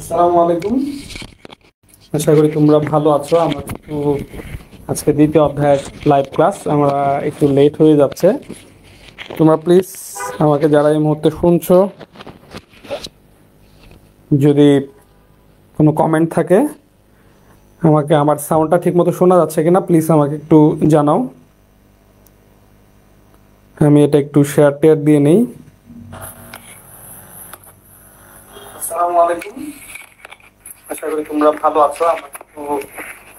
আসসালামু আলাইকুম। আশা করি তোমরা ভালো আছো। আমরা একটু আজকে দ্বিতীয় অধ্যায়ের লাইভ ক্লাস, আমরা একটু লেট হয়ে যাচ্ছে। তোমরা প্লিজ আমাকে যারা এই মুহূর্তে শুনছো, যদি কোনো কমেন্ট থাকে, আমাকে আমার সাউন্ডটা ঠিকমতো শোনা যাচ্ছে কিনা প্লিজ আমাকে একটু জানাও। আমি এটা একটু শেয়ার টেয়ার দিয়ে নেই। আসসালামু আলাইকুম। আশা করি তোমরা ভালো আছো। আমরা একটু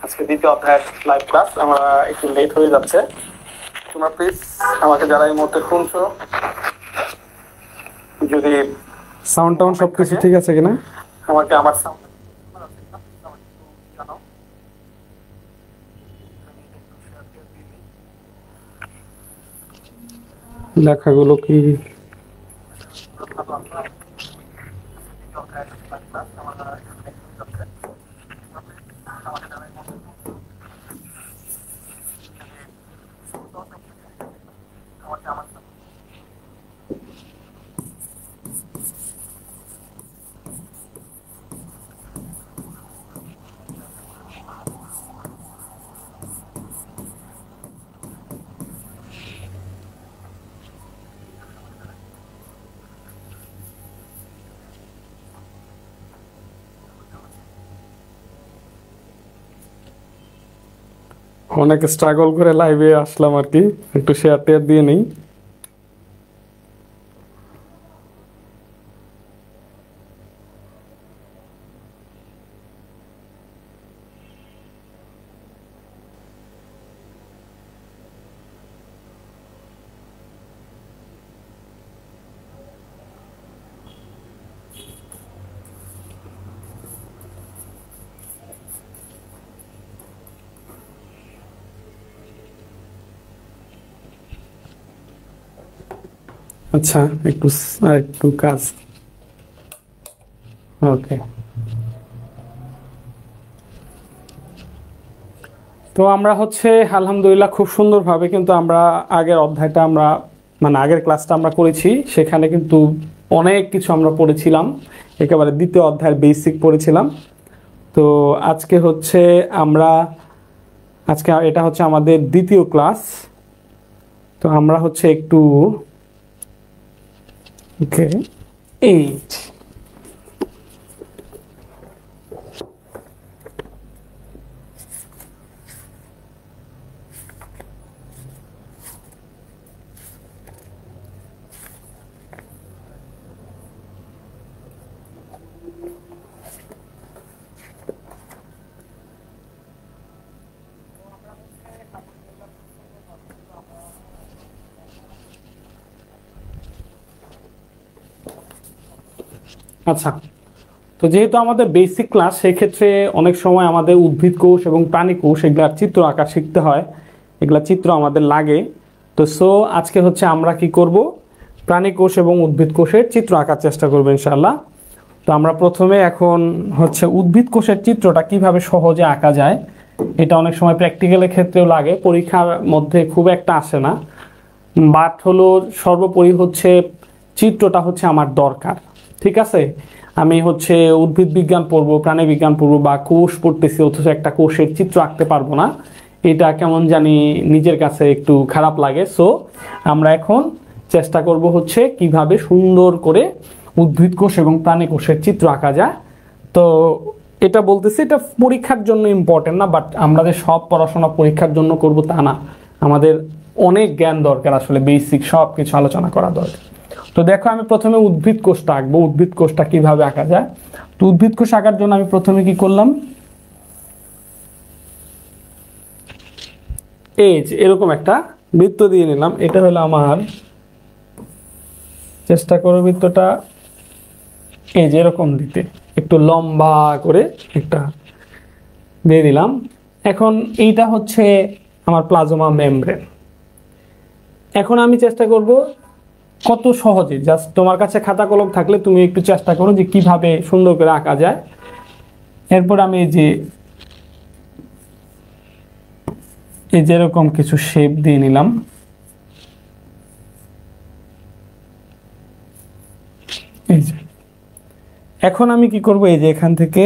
আজকে দ্বিতীয় অধ্যায়ের লাইভ ক্লাস, আমরা একটু লেট হয়ে যাচ্ছে। তোমরা প্লিজ আমাকে যারা এই মুহূর্তে শুনছো, যদি সাউন্ড টাউন সবকিছু ঠিক আছে কিনা আমাকে আমার সাউন্ড জানাও। লেখাগুলো কি অনেক স্ট্রাগল করে লাইভে আসলাম আর কি, একটু শেয়ার টেয়ার দিয়ে নেই। আচ্ছা, একটু কাজ। ওকে, তো আমরা আলহামদুলিল্লাহ খুব সুন্দরভাবে কিন্তু আমরা আগের অধ্যায়টা আগের ক্লাসটা আমরা করেছি। সেখানে কিন্তু অনেক কিছু আমরা পড়েছিলাম, একেবারে দ্বিতীয় অধ্যায়ের বেসিক পড়েছিলাম। তো এটা হচ্ছে আমাদের দ্বিতীয় ক্লাস। তো আমরা একটু ওকে 8 আচ্ছা, তো যেহেতু আমাদের বেসিক ক্লাস, সেক্ষেত্রে অনেক সময় আমাদের উদ্ভিদ কোষ এবং প্রাণী কোষ এগুলার চিত্র আঁকা শিখতে হয়, এগুলা চিত্র আমাদের লাগে। তো আজকে আমরা কি করব, প্রাণী কোষ এবং উদ্ভিদ কোষের চিত্র আঁকার চেষ্টা করবো ইনশাআল্লাহ। তো আমরা প্রথমে এখন উদ্ভিদ কোষের চিত্রটা কিভাবে সহজে আঁকা যায়, এটা অনেক সময় প্র্যাকটিক্যালের ক্ষেত্রেও লাগে, পরীক্ষার মধ্যে খুব একটা আসে না। বাট সর্বোপরি চিত্রটা আমার দরকার। ঠিক আছে, আমি উদ্ভিদ বিজ্ঞান পড়বো, প্রাণী বিজ্ঞান পড়বো বা কোষ পড়তেছি, অথচ একটা কোষের চিত্র আঁকতে পারবো না, এটা কেমন জানি নিজের কাছে একটু খারাপ লাগে। আমরা এখন চেষ্টা করব কিভাবে সুন্দর করে উদ্ভিদ কোষ এবং প্রাণী কোষের চিত্র আঁকা যায়। তো এটা বলতেছি, এটা পরীক্ষার জন্য ইম্পর্টেন্ট না, বাট আমরা যে সব পড়াশোনা পরীক্ষার জন্য করব তা না, আমাদের অনেক জ্ঞান দরকার, আসলে বেসিক সব কিছু আলোচনা করা দরকার। তো দেখো, আমি প্রথমে উদ্ভিদ কোষটা আঁকবো। উদ্ভিদ কোষটা কিভাবে আঁকা যায়, তো উদ্ভিদ কোষ আঁকার জন্য আমি প্রথমে কি করলাম, এরকম একটা বৃত্ত দিয়ে নিলাম। এটা হলো আমার, চেষ্টা করো বৃত্তটা এরকম দিতে, একটু লম্বা করে একটা দিয়ে দিলাম। এখন এইটা আমার প্লাজমা মেমব্রেন। এখন আমি চেষ্টা করব কত সহজে, জাস্ট তোমার কাছে খাতা কলম থাকলে তুমি একটু চেষ্টা করো যে কিভাবে সুন্দর করে আঁকা যায়। এরপর আমি যেরকম কিছু শেপ দিয়ে নিলাম। এখন আমি কি করব, এই যে এখান থেকে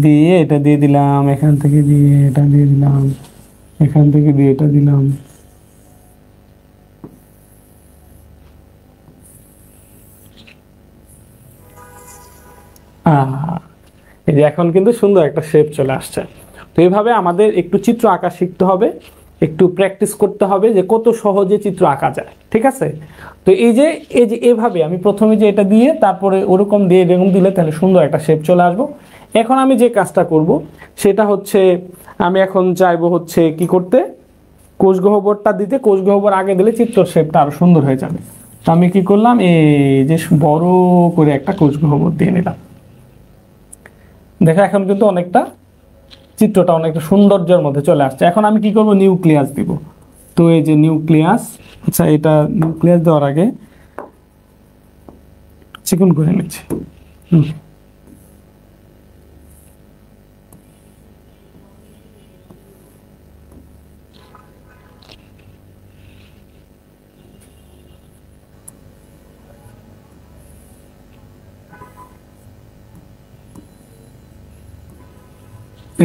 দিয়ে এটা দিয়ে দিলাম, এখান থেকে দিয়ে এটা দিয়ে দিলাম, এখান থেকে দিয়ে এটা দিলাম। এই যে এখন কিন্তু সুন্দর একটা শেপ চলে আসছে। তো এইভাবে আমাদের একটু চিত্র আঁকা শিখতে হবে, একটু প্র্যাকটিস করতে হবে যে কত সহজে চিত্র আঁকা যায়, ঠিক আছে? তো এই যে এভাবে আমি প্রথমে যে এটা দিয়ে তারপরে ওরকম দিয়ে এরকম দিলে তাহলে সুন্দর একটা শেপ চলে আসবো। এখন আমি যে কাজটা করব সেটা হচ্ছে, আমি এখন চাইবো হচ্ছে কি করতে, কোষ গহ্বরটা দিতে। কোষ গহ্বর আগে দিলে চিত্র শেপটা আরো সুন্দর হয়ে যাবে। তো আমি কি করলাম, এই যে বড় করে একটা কোষ গহ্বর দিয়ে নিলাম। দেখো এখন কিন্তু অনেকটা চিত্রটা অনেকটা সৌন্দর্যের মধ্যে চলে আসছে। এখন আমি কি করব, নিউক্লিয়াস দিব। তো এই যে নিউক্লিয়াস, আচ্ছা এটা নিউক্লিয়াস দেওয়ার আগে চিকন করে নিচ্ছি।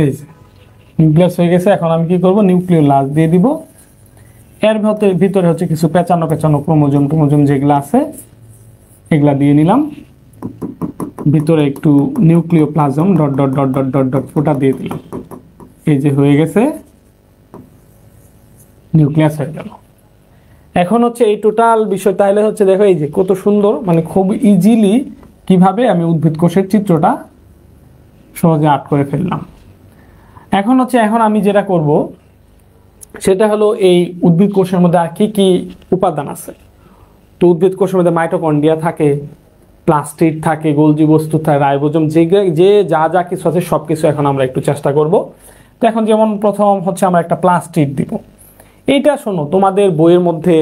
এই যে নিউক্লিয়াস হয়ে গেছে। এখন আমি কি করব, নিউক্লিওলাস দিয়ে দিব। এর ভিতরে হচ্ছে কিছু পেঁচানো পেঁচানো ক্রোমোজোম টোমোজোম যেগুলো আছে এগুলা দিয়ে নিলাম। ভিতরে একটু nucleoplasm dot dot dot dot dot dot ফোঁটা দিয়ে দিলাম। এই যে হয়ে গেছে, নিউক্লিয়াস হয়ে গেল। এখন হচ্ছে এই টোটাল বিষয় তাহলে হচ্ছে দেখো এই যে কত সুন্দর, মানে খুব ইজিলি কিভাবে আমি উদ্ভিদ কোষের চিত্রটা সহজে আর্ট করে ফেললাম। এখন হচ্ছে এখন আমি যেটা করব সেটা হলো এই উদ্ভিদ কোষের মধ্যে আর কি কি উপাদান আছে। তো উদ্ভিদ কোষের মধ্যে মাইটোকন্ড্রিয়া থাকে, প্লাস্টিড থাকে, গোলজি বস্তু থাকে, রাইবোজোম, যে যা যা কিছু আছে সব কিছু এখন আমরা একটু চেষ্টা করব। তো এখন যেমন প্রথম হচ্ছে আমরা একটা প্লাস্টিড দিব। এইটা শোনো, তোমাদের বইয়ের মধ্যে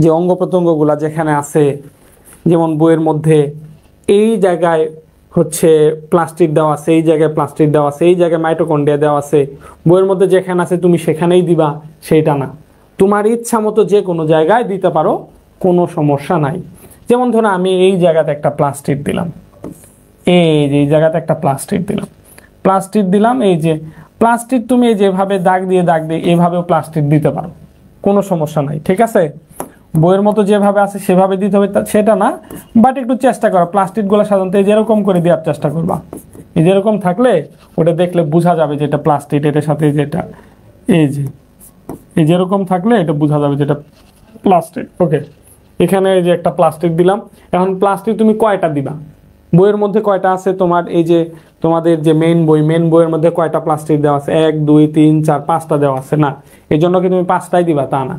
যে অঙ্গ প্রত্যঙ্গগুলা যেখানে আছে, যেমন বইয়ের মধ্যে এই জায়গায় হচ্ছে প্লাস্টিড দেওয়া আছে, এই জায়গায় প্লাস্টিড দেওয়া আছে, এই জায়গায় মাইটোকন্ড্রিয়া দেওয়া আছে, বইয়ের মধ্যে যেখানে আছে তুমি সেখানেই দিবা সেইটা না, তোমার ইচ্ছা মতো যে কোনো জায়গায় দিতে পারো, কোনো সমস্যা নাই। যেমন ধরো আমি এই জায়গাতে একটা প্লাস্টিড দিলাম, এই যে এই জায়গাতে একটা প্লাস্টিড দিলাম, প্লাস্টিড দিলাম। এই যে প্লাস্টিড তুমি যেভাবে দাগ দিয়ে এভাবেও প্লাস্টিড দিতে পারো, কোনো সমস্যা নাই, ঠিক আছে? বইয়ের মতো যেভাবে আছে সেভাবে দিতে হবে সেটা না, বাট একটু চেষ্টা করো। প্লাস্টিকগুলো সাধারণত যেরকম করে দেওয়ার চেষ্টা করবা, এই যেরকম থাকলে ওটা দেখলে বোঝা যাবে যে এটা প্লাস্টিক, এটার সাথে যেটা এই যে এই যেরকম থাকলে এটা বোঝা যাবে যেটা প্লাস্টিক। ওকে, এখানে এই যে একটা প্লাস্টিক দিলাম। এখন প্লাস্টিক তুমি কয়টা দিবা, বইয়ের মধ্যে কয়টা আছে তোমার, এই যে তোমাদের যে মেন বইয়ের মধ্যে কয়টা প্লাস্টিক দেওয়া আছে, 1 2 3 4 5টা দেওয়া আছে না, এই জন্য কি তুমি 5টাই দিবা তা না।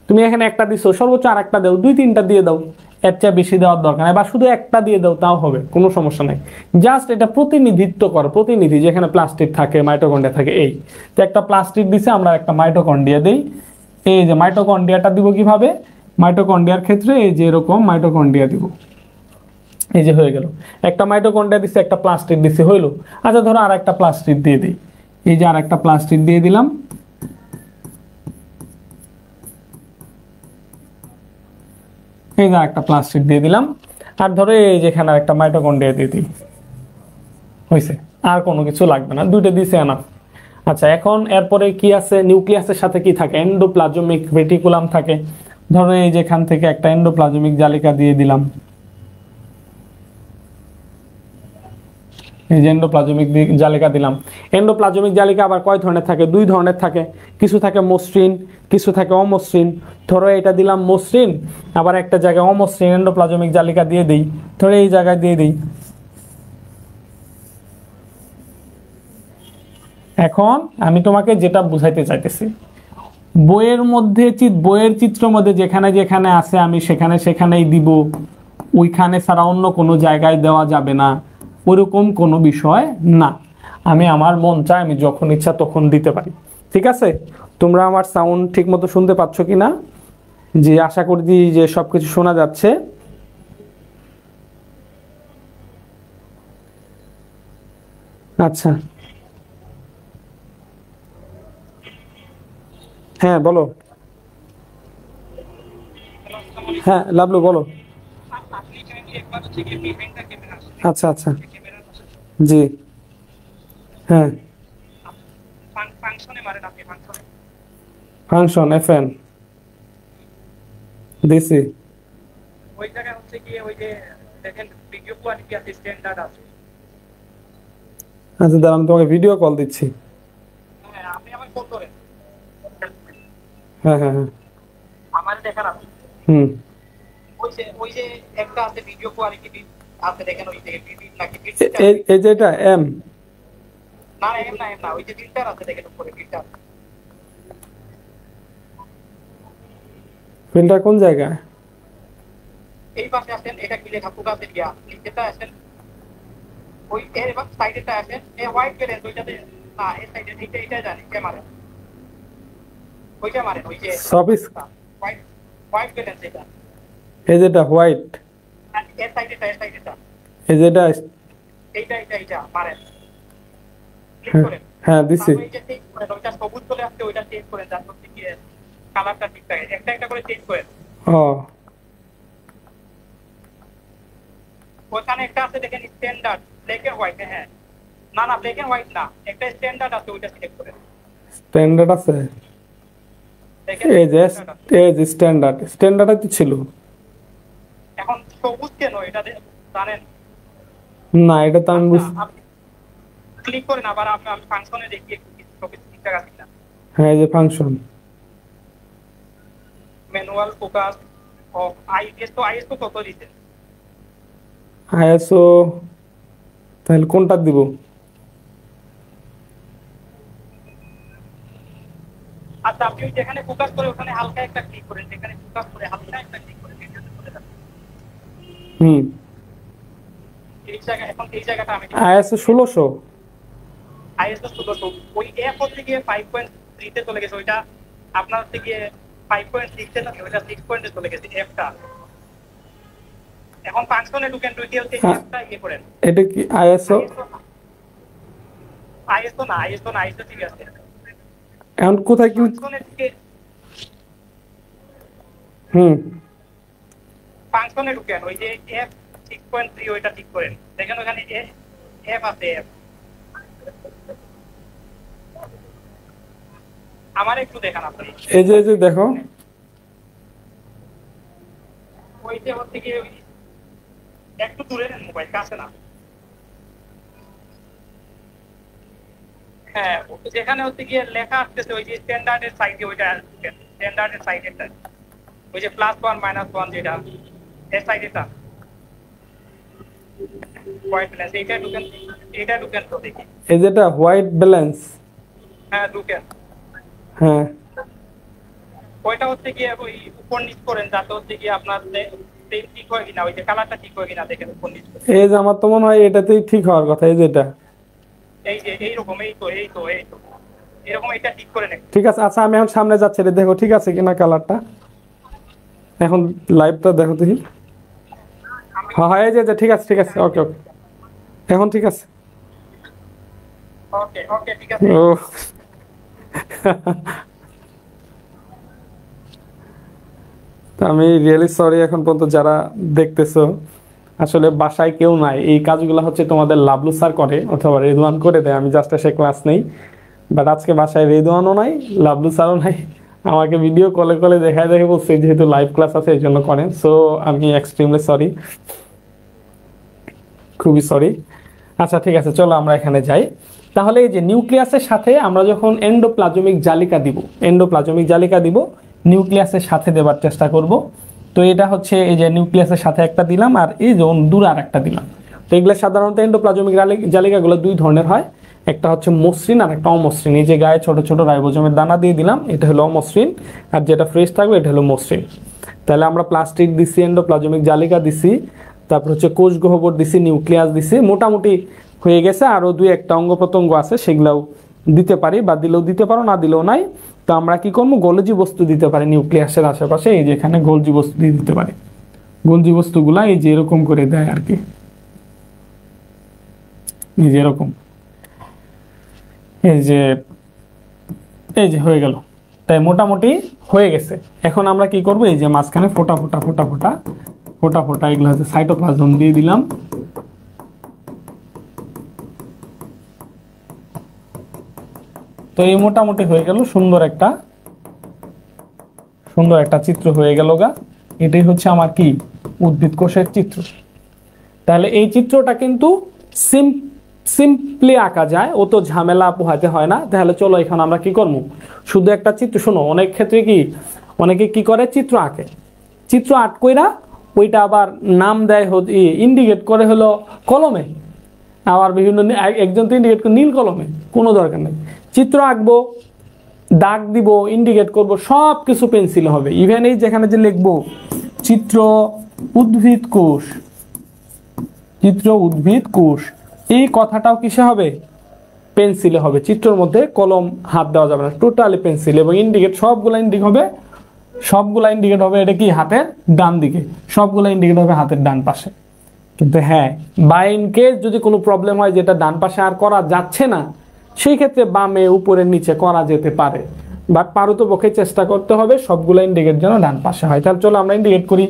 তুমি এখানে একটা দিছো, সর্বোচ্চ আর একটা দাও, 2 3টা দিয়ে দাও, এর চেয়ে বেশি দেওয়ার দরকার নেই, বা শুধু একটা দিয়ে দাও তাও হবে, কোনো সমস্যা নাই। জাস্ট এটা প্রতিনিধিত্ব করো, প্রতিনিধি যেখানে প্লাস্টিক থাকে, মাইটোকন্ড্রিয়া থাকে। এই তো একটা প্লাস্টিক দিছে, আমরা একটা মাইটোকন্ড্রিয়া দেই। এই যে মাইটোকন্ড্রিয়াটা দিব কিভাবে, মাইটোকন্ড্রিয়ার ক্ষেত্রে এই যে এরকম মাইটোকন্ড্রিয়া দিব। এই যে হয়ে গেল, একটা মাইটোকন্ড্রিয়া দিছে, একটা প্লাস্টিক দিছে, হইলো। আচ্ছা ধরো আর একটা প্লাস্টিক দিয়ে দিই, এই যে আর একটা প্লাস্টিক দিয়ে দিলাম। এই যে একটা প্লাস্টিক দিয়ে দিলাম, আর ধরো এই যেখানে একটা মাইটোকন্ড্রিয়া দিয়ে দিই, হয়েছে। আর কোনো কিছু লাগবে না, দুইটা দিছে না। আচ্ছা এখন এরপরে কি আছে, নিউক্লিয়াসের সাথে কি থাকে, এন্ডোপ্লাজমিক রেটিকুলাম থাকে। ধরো এই যেখান থেকে একটা এন্ডোপ্লাজমিক জালিকা দিয়ে দিলাম। এই যে এন্ডোপ্লাজমিক জালিকা দিলাম। এন্ডোপ্লাজমিক জালিকা আবার কয় ধরনের থাকে, 2 ধরনের থাকে। কিছু থাকে মসৃণ, কিছু থাকে অমসৃণ। ধরো এটা দিলাম মসৃণ, আবার একটা জায়গায় অমসৃণ এন্ডোপ্লাজমিক জালিকা দিয়ে দিই, ধরো এই জায়গায় দিয়ে দিই। এখন আমি তোমাকে যেটা বুঝাইতে চাইতেছি, বইয়ের চিত্র মধ্যে যেখানে যেখানে আছে আমি সেখানে সেখানেই দিব, ওইখানে ছাড়া অন্য কোনো জায়গায় দেওয়া যাবে না, ওরকম কোনো বিষয় না। আমি আমার মন চায় আমি যখন ইচ্ছা তখন দিতে পারি, ঠিক আছে? তোমরা আমার সাউন্ড ঠিক মতো শুনতে পাচ্ছ কি না? যে আশা করি যে সবকিছু শোনা যাচ্ছে। আচ্ছা, হ্যাঁ বলো। হ্যাঁ লাভলু বলো। আচ্ছা আচ্ছা, জি, হ্যাঁ, ফাংশনে মারেন আপনি, ফাংশনে ফাংশন এফএন দিছি। ওই জায়গায় হচ্ছে গিয়ে ওই যে দেখেন ভিডিও কোয়ালিটি আছে, স্ট্যান্ডার্ড আছে। আচ্ছা দাঁড়ান, আমি তোমাকে ভিডিও কল দিচ্ছি। হ্যাঁ, আপনি আমাকে কল করেন, হ্যাঁ হ্যাঁ হ্যাঁ, আমার দেখান আপনি। হুম, ওই যে একটা আছে ভিডিও কোয়ালিটি আছে, দেখেন ওই যে বিট নাকি বিট। এই যে এটা এম, না এম না, এম না, ওই যে বিল্টার আছে দেখেন উপরে বিল্টার। ফিল্টার কোন জায়গায়? এই পাশে আসেন, এটা কি লেখা ফোকাস এরিয়া, নিচেটা আসেন, ওই এর সাইডেটা আসেন, এই হোয়াইট ব্যালেন্স ওইটাতে না, এই সাইডে এটা জানি কে মারে, ওইটা মারেন, ওই যে সফিস, হোয়াইট হোয়াইট ব্যালেন্স এটা, এই যেটা হোয়াইট, এর সাইডেটা, এর সাইডেটা, এই যেটা, এইটা মারেন, ক্লিক হ্যাঁ করেন। হ্যাঁ দিছি। তারপরে এই যে চেঞ্জ করেন, ওইটা সবুজ চলে আসছে, ওইটা চেঞ্জ করেন, যার হচ্ছে কি কালারটা ঠিক থাকে, একটা একটা করে চেঞ্জ করেন। ও ওখানে একটা আছে দেখেন স্ট্যান্ডার্ড ব্ল্যাক এন্ড হোয়াইট। হ্যাঁ, না না, ব্ল্যাক এন্ড হোয়াইট না, একটা স্ট্যান্ডার্ড আছে, ওইটা সিলেক্ট করেন। স্ট্যান্ডার্ড আছে, দেখেন এই যে স্ট্যান্ডার্ড আছে। এই যে স্ট্যান্ডার্ড, স্ট্যান্ডার্ড তো ছিল। এখন সবুজ কেন এটা জানেন? না এটা তো আমি আচ্ছা, আপনি ক্লিক করেন আবার, আমি ফাংশনে দেখি একটু সবুজ ঠিকঠাক আছে কিনা। হ্যাঁ এই যে function manual focus of ISO কত দিতে? আইএসও, তাহলে কোনটা দিব? আচ্ছা, আপনি যেখানে ফোকাস করে ওখানে হালকা একটা ক্লিক করেন, যেখানে ফোকাস করে হালকা একটা ক্লিক করেন, ভিডিওতে চলে যাবে। হুম, এই জায়গা, এখন এই জায়গাটা আমি আইএসও 1600। আইএসও 1600, ওই অ্যাপ হচ্ছে গিয়ে 5.3 তে চলে গেছে, ওইটা আপনার হচ্ছে গিয়ে 5.6 এ থাকে, ওইটা 6 চলে গেছে অ্যাপটা। এখন ফাংশনে ঢুকেন, ঢুকে হচ্ছে অ্যাপটা ইয়ে করেন। এটা কি আইএসও? আইএসও না, আইএসও ঠিক আছে। এখন কোথায় কি? ফাংশনের দিকে, হুম, ফাংশনে ঢুকেন, ওই যে অ্যাপ 6.3 ওইটা ঠিক করেন, দেখেন ওখানে অ্যাপ আছে, অ্যাপ। আমার একটু দেখান আপনি, এই যে দেখো, ওইটা হচ্ছে গিয়ে একটু দূরে নেন মোবাইল, কাছে না। হ্যাঁ, যেখানে হচ্ছে গিয়ে লেখা আসতেছে ওই যে স্ট্যান্ডার্ডের সাইডে, ওইটা স্ট্যান্ডার্ডের সাইডেরটা, ওই যে +1 -1 যেটা এর সাইডেটা হোয়াইট ব্যালেন্স, এইটা ঢুকেন তো দেখি। এই যেটা হোয়াইট ব্যালেন্স, হ্যাঁ ঢুকেন। হ্যাঁ ওইটা হচ্ছে গিয়ে ওই উপর নিচ করেন, যাতে হচ্ছে গিয়ে আপনার ঠিক হয় কিনা, ওই যে কালারটা ঠিক হয় কিনা দেখেন উপর নিচ করে। এই যে আমার তো মনে হয় এটাতেই ঠিক হওয়ার কথা, এই যেটা। এই যে এইরকম, এই তো এরকম, এটা ঠিক করে নেন। ঠিক আছে, আচ্ছা আমি এখন সামনে যাচ্ছি, রে দেখো ঠিক আছে কিনা কালারটা। এখন লাইভটা দেখো দেখি। হ্যাঁ হ্যাঁ এই যে ঠিক আছে ঠিক আছে, ওকে ওকে, এখন ঠিক আছে। ওকে ওকে, ঠিক আছে। ও তো আমি রিয়েলি সরি এখন পর্যন্ত যারা দেখতেছো, আসলে বাসায় কেউ নাই, এই কাজগুলো হচ্ছে তোমাদের লাবলু স্যার করে অথবা রেদওয়ান করে দেয়, আমি জাস্ট এসে ক্লাস নেই। বাট আজকে বাসায় রেদওয়ানও নাই, লাবলু স্যারও নাই, আমাকে ভিডিও কলে কলে দেখায় দেখে বলছে যেহেতু লাইভ ক্লাস আছে এই জন্য করেন। সো আমি এক্সট্রিমলি সরি, খুবই সরি। আচ্ছা ঠিক আছে, চলো আমরা এখানে যাই। তাহলে এই যে নিউক্লিয়াসের সাথে আমরা যখন এন্ডোপ্লাজমিক জালিকা দিব, নিউক্লিয়াসের সাথে দেবার চেষ্টা করব। তো এটা হচ্ছে এই যে নিউক্লিয়াসের সাথে একটা দিলাম, আর এই যে দূরে আর একটা দিলাম। তো এগুলো সাধারণত এন্ডোপ্লাজমিক জালিকাগুলো দুই ধরনের হয়, একটা হচ্ছে মসৃণ আর একটা অমসৃণ। এই যে গায়ে ছোট ছোট রাইবোজোমের দানা দিয়ে দিলাম, এটা হলো অমসৃণ, আর যেটা ফ্রেশ থাকবে এটা হলো মসৃণ। তাহলে আমরা প্লাস্টিক দিছি, এন্ডোপ্লাজমিক জালিকা দিছি, তারপর হচ্ছে কোষ গহ্বর দিছি, নিউক্লিয়াস দিছি, মোটামুটি হয়ে গেছে। আরও দুই একটা অঙ্গ প্রত্যঙ্গ আছে, সেগুলোও দিতে পারি, বা দিলেও দিতে পারো, না দিলেও নাই। তো আমরা কি করবো, গোলজি বস্তু দিতে পারি নিউক্লিয়াসের আশেপাশে, এই যে এখানে গোলজি বস্তু দিয়ে দিতে পারি। গোলজি বস্তুগুলা এই যে এরকম করে দেয় আর কি, এই যে এরকম, এই যে হয়ে গেল। তাই মোটামুটি হয়ে গেছে। এখন আমরা কি করব, এই যে মাঝখানে ফোটা ফোটা এগুলো হচ্ছে সাইটোপ্লাজম দিয়ে দিলাম। তো এই মোটামুটি হয়ে গেল সুন্দর একটা চিত্র হয়ে গেল গা। এটাই হচ্ছে আমার কি উদ্ভিদ কোষের চিত্র। তাহলে এই চিত্রটা কিন্তু সিম্পলি আঁকা যায়, ও তো ঝামেলা পোহাতে হয় না। তাহলে চলো এখানে আমরা কি করবো, শুধু একটা চিত্র। শোনো, অনেক ক্ষেত্রে কি অনেকে কি করে চিত্র আঁকে, চিত্র আঁক কইরা ওইটা আবার নাম দেয় ইন্ডিকেট করে হলো কলমে, আবার বিভিন্ন একজন তো ইন্ডিকেট করে নীল কলমে। কোনো দরকার নেই, চিত্র আঁকবো, দাগ দিব, ইন্ডিকেট করব, সব কিছু পেন্সিলে হবে। ইভেন এই যেখানে যে লিখবো চিত্র উদ্ভিদ কোষ, চিত্র উদ্ভিদ কোষ, এই কথাটাও কিসে হবে, পেন্সিলে হবে। চিত্রের মধ্যে কলম হাত দেওয়া যাবে না, টোটালি পেন্সিল। এবং ইন্ডিকেট সবগুলা ইন্ডিকেট হবে এটা কি হাতের ডান দিকে, সবগুলা ইন্ডিকেট হবে হাতের ডান পাশে। কিন্তু হ্যাঁ, বাই ইন কেস যদি কোনো প্রবলেম হয় যেটা ডান পাশে আর করা যাচ্ছে না, সেই ক্ষেত্রে বামে উপরে নিচে করা যেতে পারে, বাট পারতপক্ষে চেষ্টা করতে হবে সবগুলা ইন্ডিকেট যেন ডান পাশে হয়। তাহলে চলো আমরা ইন্ডিকেট করি।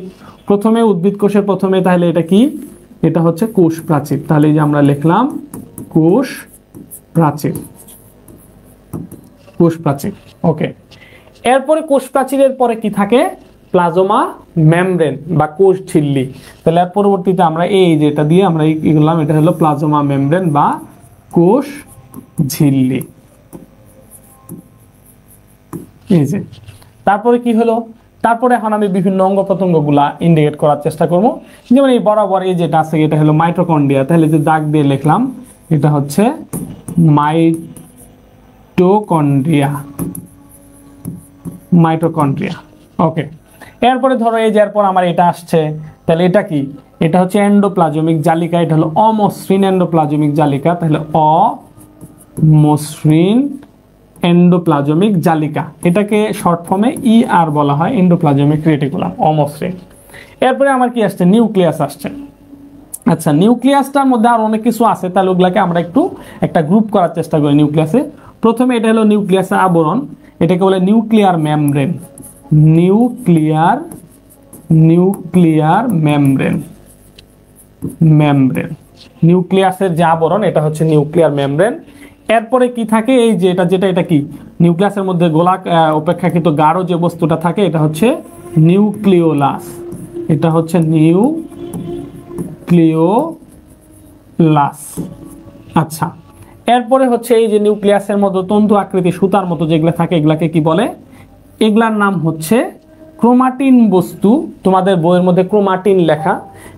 প্রথমে উদ্ভিদ কোষের প্রথমে, তাহলে এটা কি, এটা হচ্ছে কোষ প্রাচীর। তাহলে এই যে আমরা লিখলাম কোষ প্রাচীর, কোষ প্রাচীর। ওকে, এরপরে কোষ প্রাচীরের পরে কি থাকে, প্লাজমা মেমব্রেন বা কোষ ঝিল্লি। তাহলে এর পরবর্তীতে আমরা এই যেটা দিয়ে আমরা কি করলাম, এটা হলো প্লাজমা মেমব্রেন বা কোষ ঝিল্লি। এই যে তারপরে কি হলো, তারপরে এখন আমি বিভিন্ন অঙ্গ প্রত্যঙ্গগুলা ইন্ডিকেট করার চেষ্টা করব। যেমন এই বরাবর এই যেটা আছে এটা হলো মাইটোকন্ড্রিয়া, তাহলে যে দাগ দিয়ে লিখলাম এটা হচ্ছে মাইটোকন্ড্রিয়া, মাইটোকন্ড্রিয়া। ওকে, এরপরে ধরো এই যে এরপর আমার এটা আসছে, তাহলে এটা কি, এটা হচ্ছে এন্ডোপ্লাজমিক জালিকা, এটা হলো অমসৃণ এন্ডোপ্লাজমিক জালিকা। তাহলে অমসৃণ এন্ডোপ্লাজমিক জালিকা, এটাকে শর্ট ফর্মে ER বলা হয়, এন্ডোপ্লাজমিক রেটিকুলাম, অমসৃণ। এরপরে আমার কি আসছে, নিউক্লিয়াস আসছে। আচ্ছা, নিউক্লিয়াসটার মধ্যে আর অনেক কিছু আছে, তাহলে ওগুলাকে আমরা একটু একটা গ্রুপ করার চেষ্টা করি নিউক্লিয়াসে। প্রথমে এটা হলো নিউক্লিয়াসের আবরণ, এটাকে বলে নিউক্লিয়ার মেমব্রেন, নিউক্লিয়ার মেমব্রেন, নিউক্লিয়াসের যে আবরণ এটা হচ্ছে নিউক্লিয়ার মেমব্রেন। এরপরে কি থাকে, এই যে এটা কি, নিউক্লিয়াসের মধ্যে গোলাক অপেক্ষাকৃত গাঢ় যে বস্তুটা থাকে এটা হচ্ছে নিউক্লিওলাস, এটা হচ্ছে নিউক্লিওলাস। আচ্ছা, এরপরে হচ্ছে এই যে নিউক্লিয়াসের মধ্যে তন্তু আকৃতি সুতার মতো যেগুলো থাকে এগুলাকে কি বলে, এগুলার নাম হচ্ছে ক্রোমাটিন বস্তু। তোমাদের বইয়ের মধ্যে ক্রোমাটিন লেখা,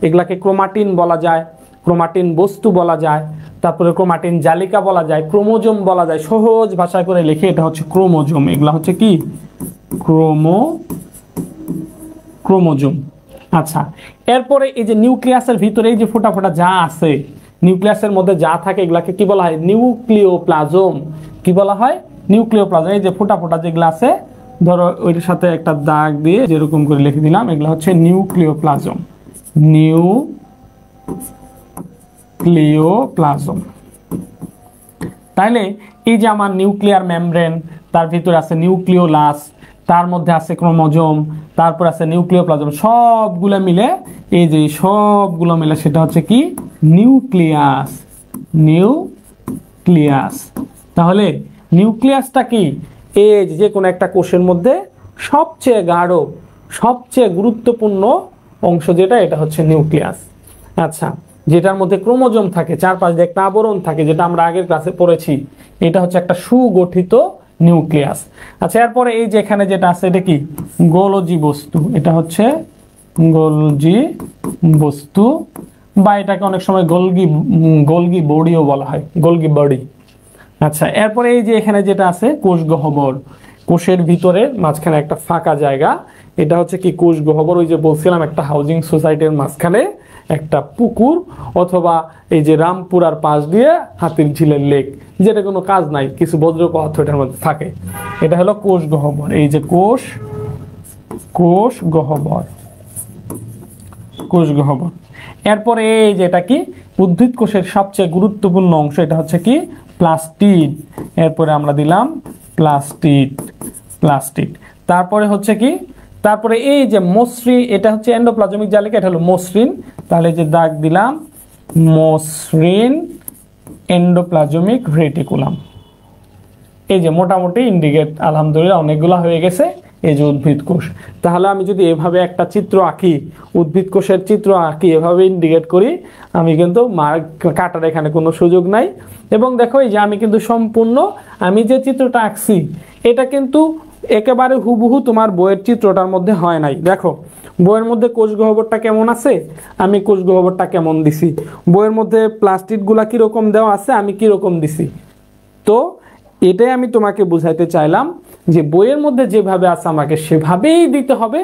এগুলাকে ক্রোমাটিন বলা যায়, ক্রোমাটিন বস্তু বলা যায়, তারপরে ক্রোমাটিন জালিকা বলা যায়, ক্রোমোজোম বলা যায়। সহজ ভাষায় করে লিখে এটা হচ্ছে ক্রোমোজোম, এগুলা হচ্ছে কি ক্রোমোজোম। আচ্ছা, এরপরে এই যে নিউক্লিয়াসের ভিতরে এই যে ফোটা ফোটা যা আছে, নিউক্লিয়াসের মধ্যে যা থাকে এগুলাকে কি বলা হয়, নিউক্লিওপ্লাজম। কি বলা হয়, নিউক্লিওপ্লাজম। এই যে ফোটা ফোটা যেগুলো আছে, ধরো ওইটার সাথে একটা দাগ দিয়ে যেরকম করে লিখে দিলাম, এগুলো হচ্ছে নিউক্লিওপ্লাজম, নিউক্লিওপ্লাজম। তাইলে এই যে আমার নিউক্লিয়ার মেমব্রেন, তার ভিতরে আছে নিউক্লিওলাস, তার মধ্যে আছে ক্রোমোজোম, তারপর আছে নিউক্লিওপ্লাজম, সবগুলো মিলে এই যে সবগুলো মিলে সেটা হচ্ছে কি নিউক্লিয়াস, নিউক্লিয়াস। তাহলে নিউক্লিয়াসটা কি, এই যে কোনো একটা কোষের মধ্যে সবচেয়ে গাঢ়, সবচেয়ে গুরুত্বপূর্ণ অংশ যেটা, এটা হচ্ছে নিউক্লিয়াস। আচ্ছা, যেটার মধ্যে ক্রোমোজোম থাকে, চারপাশ দিয়ে একটা আবরণ থাকে, যেটা আমরা আগের ক্লাসে পড়েছি, এটা হচ্ছে একটা সুগঠিত নিউক্লিয়াস। আচ্ছা, এরপরে এই যে এখানে যেটা আছে এটা কি গোলজি বস্তু, এটা হচ্ছে গোলজি বস্তু, বা এটাকে অনেক সময় গোলগি বডিও বলা হয়, গোলগি বডি। আচ্ছা, এরপরে এই যে এখানে যেটা আছে কোষ গহ্বর, কোষের ভিতরে মাঝখানে একটা ফাঁকা জায়গা, এটা হচ্ছে কি কোষ গহ্বর। ওই যে বলছিলাম একটা হাউজিং সোসাইটির মাঝখানে একটা পুকুর, অথবা এই যে রামপুরার পাশ দিয়ে হাতির ঝিলের লেক, যেটা কোনো কাজ নাই, কিছু বজ্র পদার্থ এটার মধ্যে থাকে, এটা হলো কোষ গহ্বর। এই যে কোষ গহ্বর, কোষ গহ্বর। এরপরে এই যে এটা কি উদ্ভিদ কোষের সবচেয়ে গুরুত্বপূর্ণ অংশ, এটা হচ্ছে কি প্লাস্টিড। এরপরে আমরা দিলাম প্লাস্টিড। তারপরে হচ্ছে কি, তারপরে এই যে মসৃণ, এটা হচ্ছে এন্ডোপ্লাজমিক জালিকা, এটা হলো মসৃণ। তাহলে যে দাগ দিলাম মসৃণ এন্ডোপ্লাজমিক রেটিকুলাম, এই যে মোটামুটি ইন্ডিকেট আলহামদুলিল্লাহ অনেকগুলো হয়ে গেছে। এই যে উদ্ভিদ কোষ, তাহলে আমি যদি এভাবে একটা চিত্র আঁকি, উদ্ভিদ কোষের চিত্র আঁকি, এভাবে ইন্ডিকেট করি, আমি কিন্তু মার্ক কাটার এখানে কোনো সুযোগ নাই। এবং দেখো এই যে আমি কিন্তু সম্পূর্ণ আমি যে চিত্রটা আঁকছি এটা কিন্তু একেবারে হুবহু তোমার বইয়ের চিত্রটার মধ্যে হয় নাই। দেখো বইয়ের মধ্যে কোষ গহ্বরটা কেমন আছে, আমি কোষ গহ্বরটা কেমন দিছি, বইয়ের মধ্যে প্লাস্টিকগুলা কিরকম দেওয়া আছে, আমি কিরকম দিছি। তো এটাই আমি তোমাকে বুঝাইতে চাইলাম যে বইয়ের মধ্যে যেভাবে আছে আমাকে সেভাবেই দিতে হবে,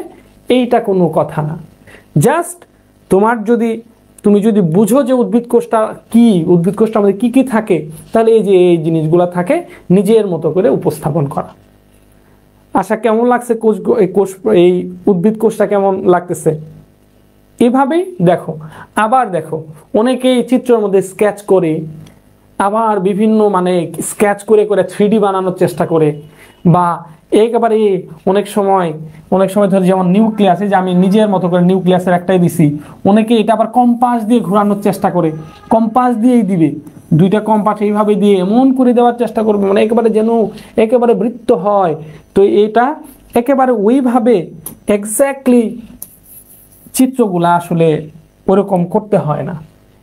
এইটা কোনো কথা না। জাস্ট তুমি যদি বুঝো যে উদ্ভিদ কোষটা কি, উদ্ভিদ কোষটার মধ্যে কি কি থাকে, তাহলে এই যে এই জিনিসগুলো থাকে নিজের মতো করে উপস্থাপন করা। আশা কেমন লাগছে এই উদ্ভিদ কোষটা কেমন লাগতেছে? এভাবেই দেখো। আবার দেখো অনেকেই চিত্রের মধ্যে স্কেচ করে, আবার বিভিন্ন মানে স্কেচ করে করে 3D বানানোর চেষ্টা করে, বা একেবারে অনেক সময় ধরে যেমন নিউক্লিয়াস, যে আমি নিজের মতো করে নিউক্লিয়াসের একটাই দিছি, অনেকে এটা আবার কম্পাস দিয়ে ঘোরানোর চেষ্টা করে, কম্পাস দিয়েই দিবে, দুইটা কম্পাস এইভাবে দিয়ে এমন করে দেওয়ার চেষ্টা করবে মানে একেবারে যেন একেবারে বৃত্ত হয়। তো এটা একেবারে ওইভাবে এক্স্যাক্টলি চিত্রগুলা আসলে ওরকম করতে হয় না।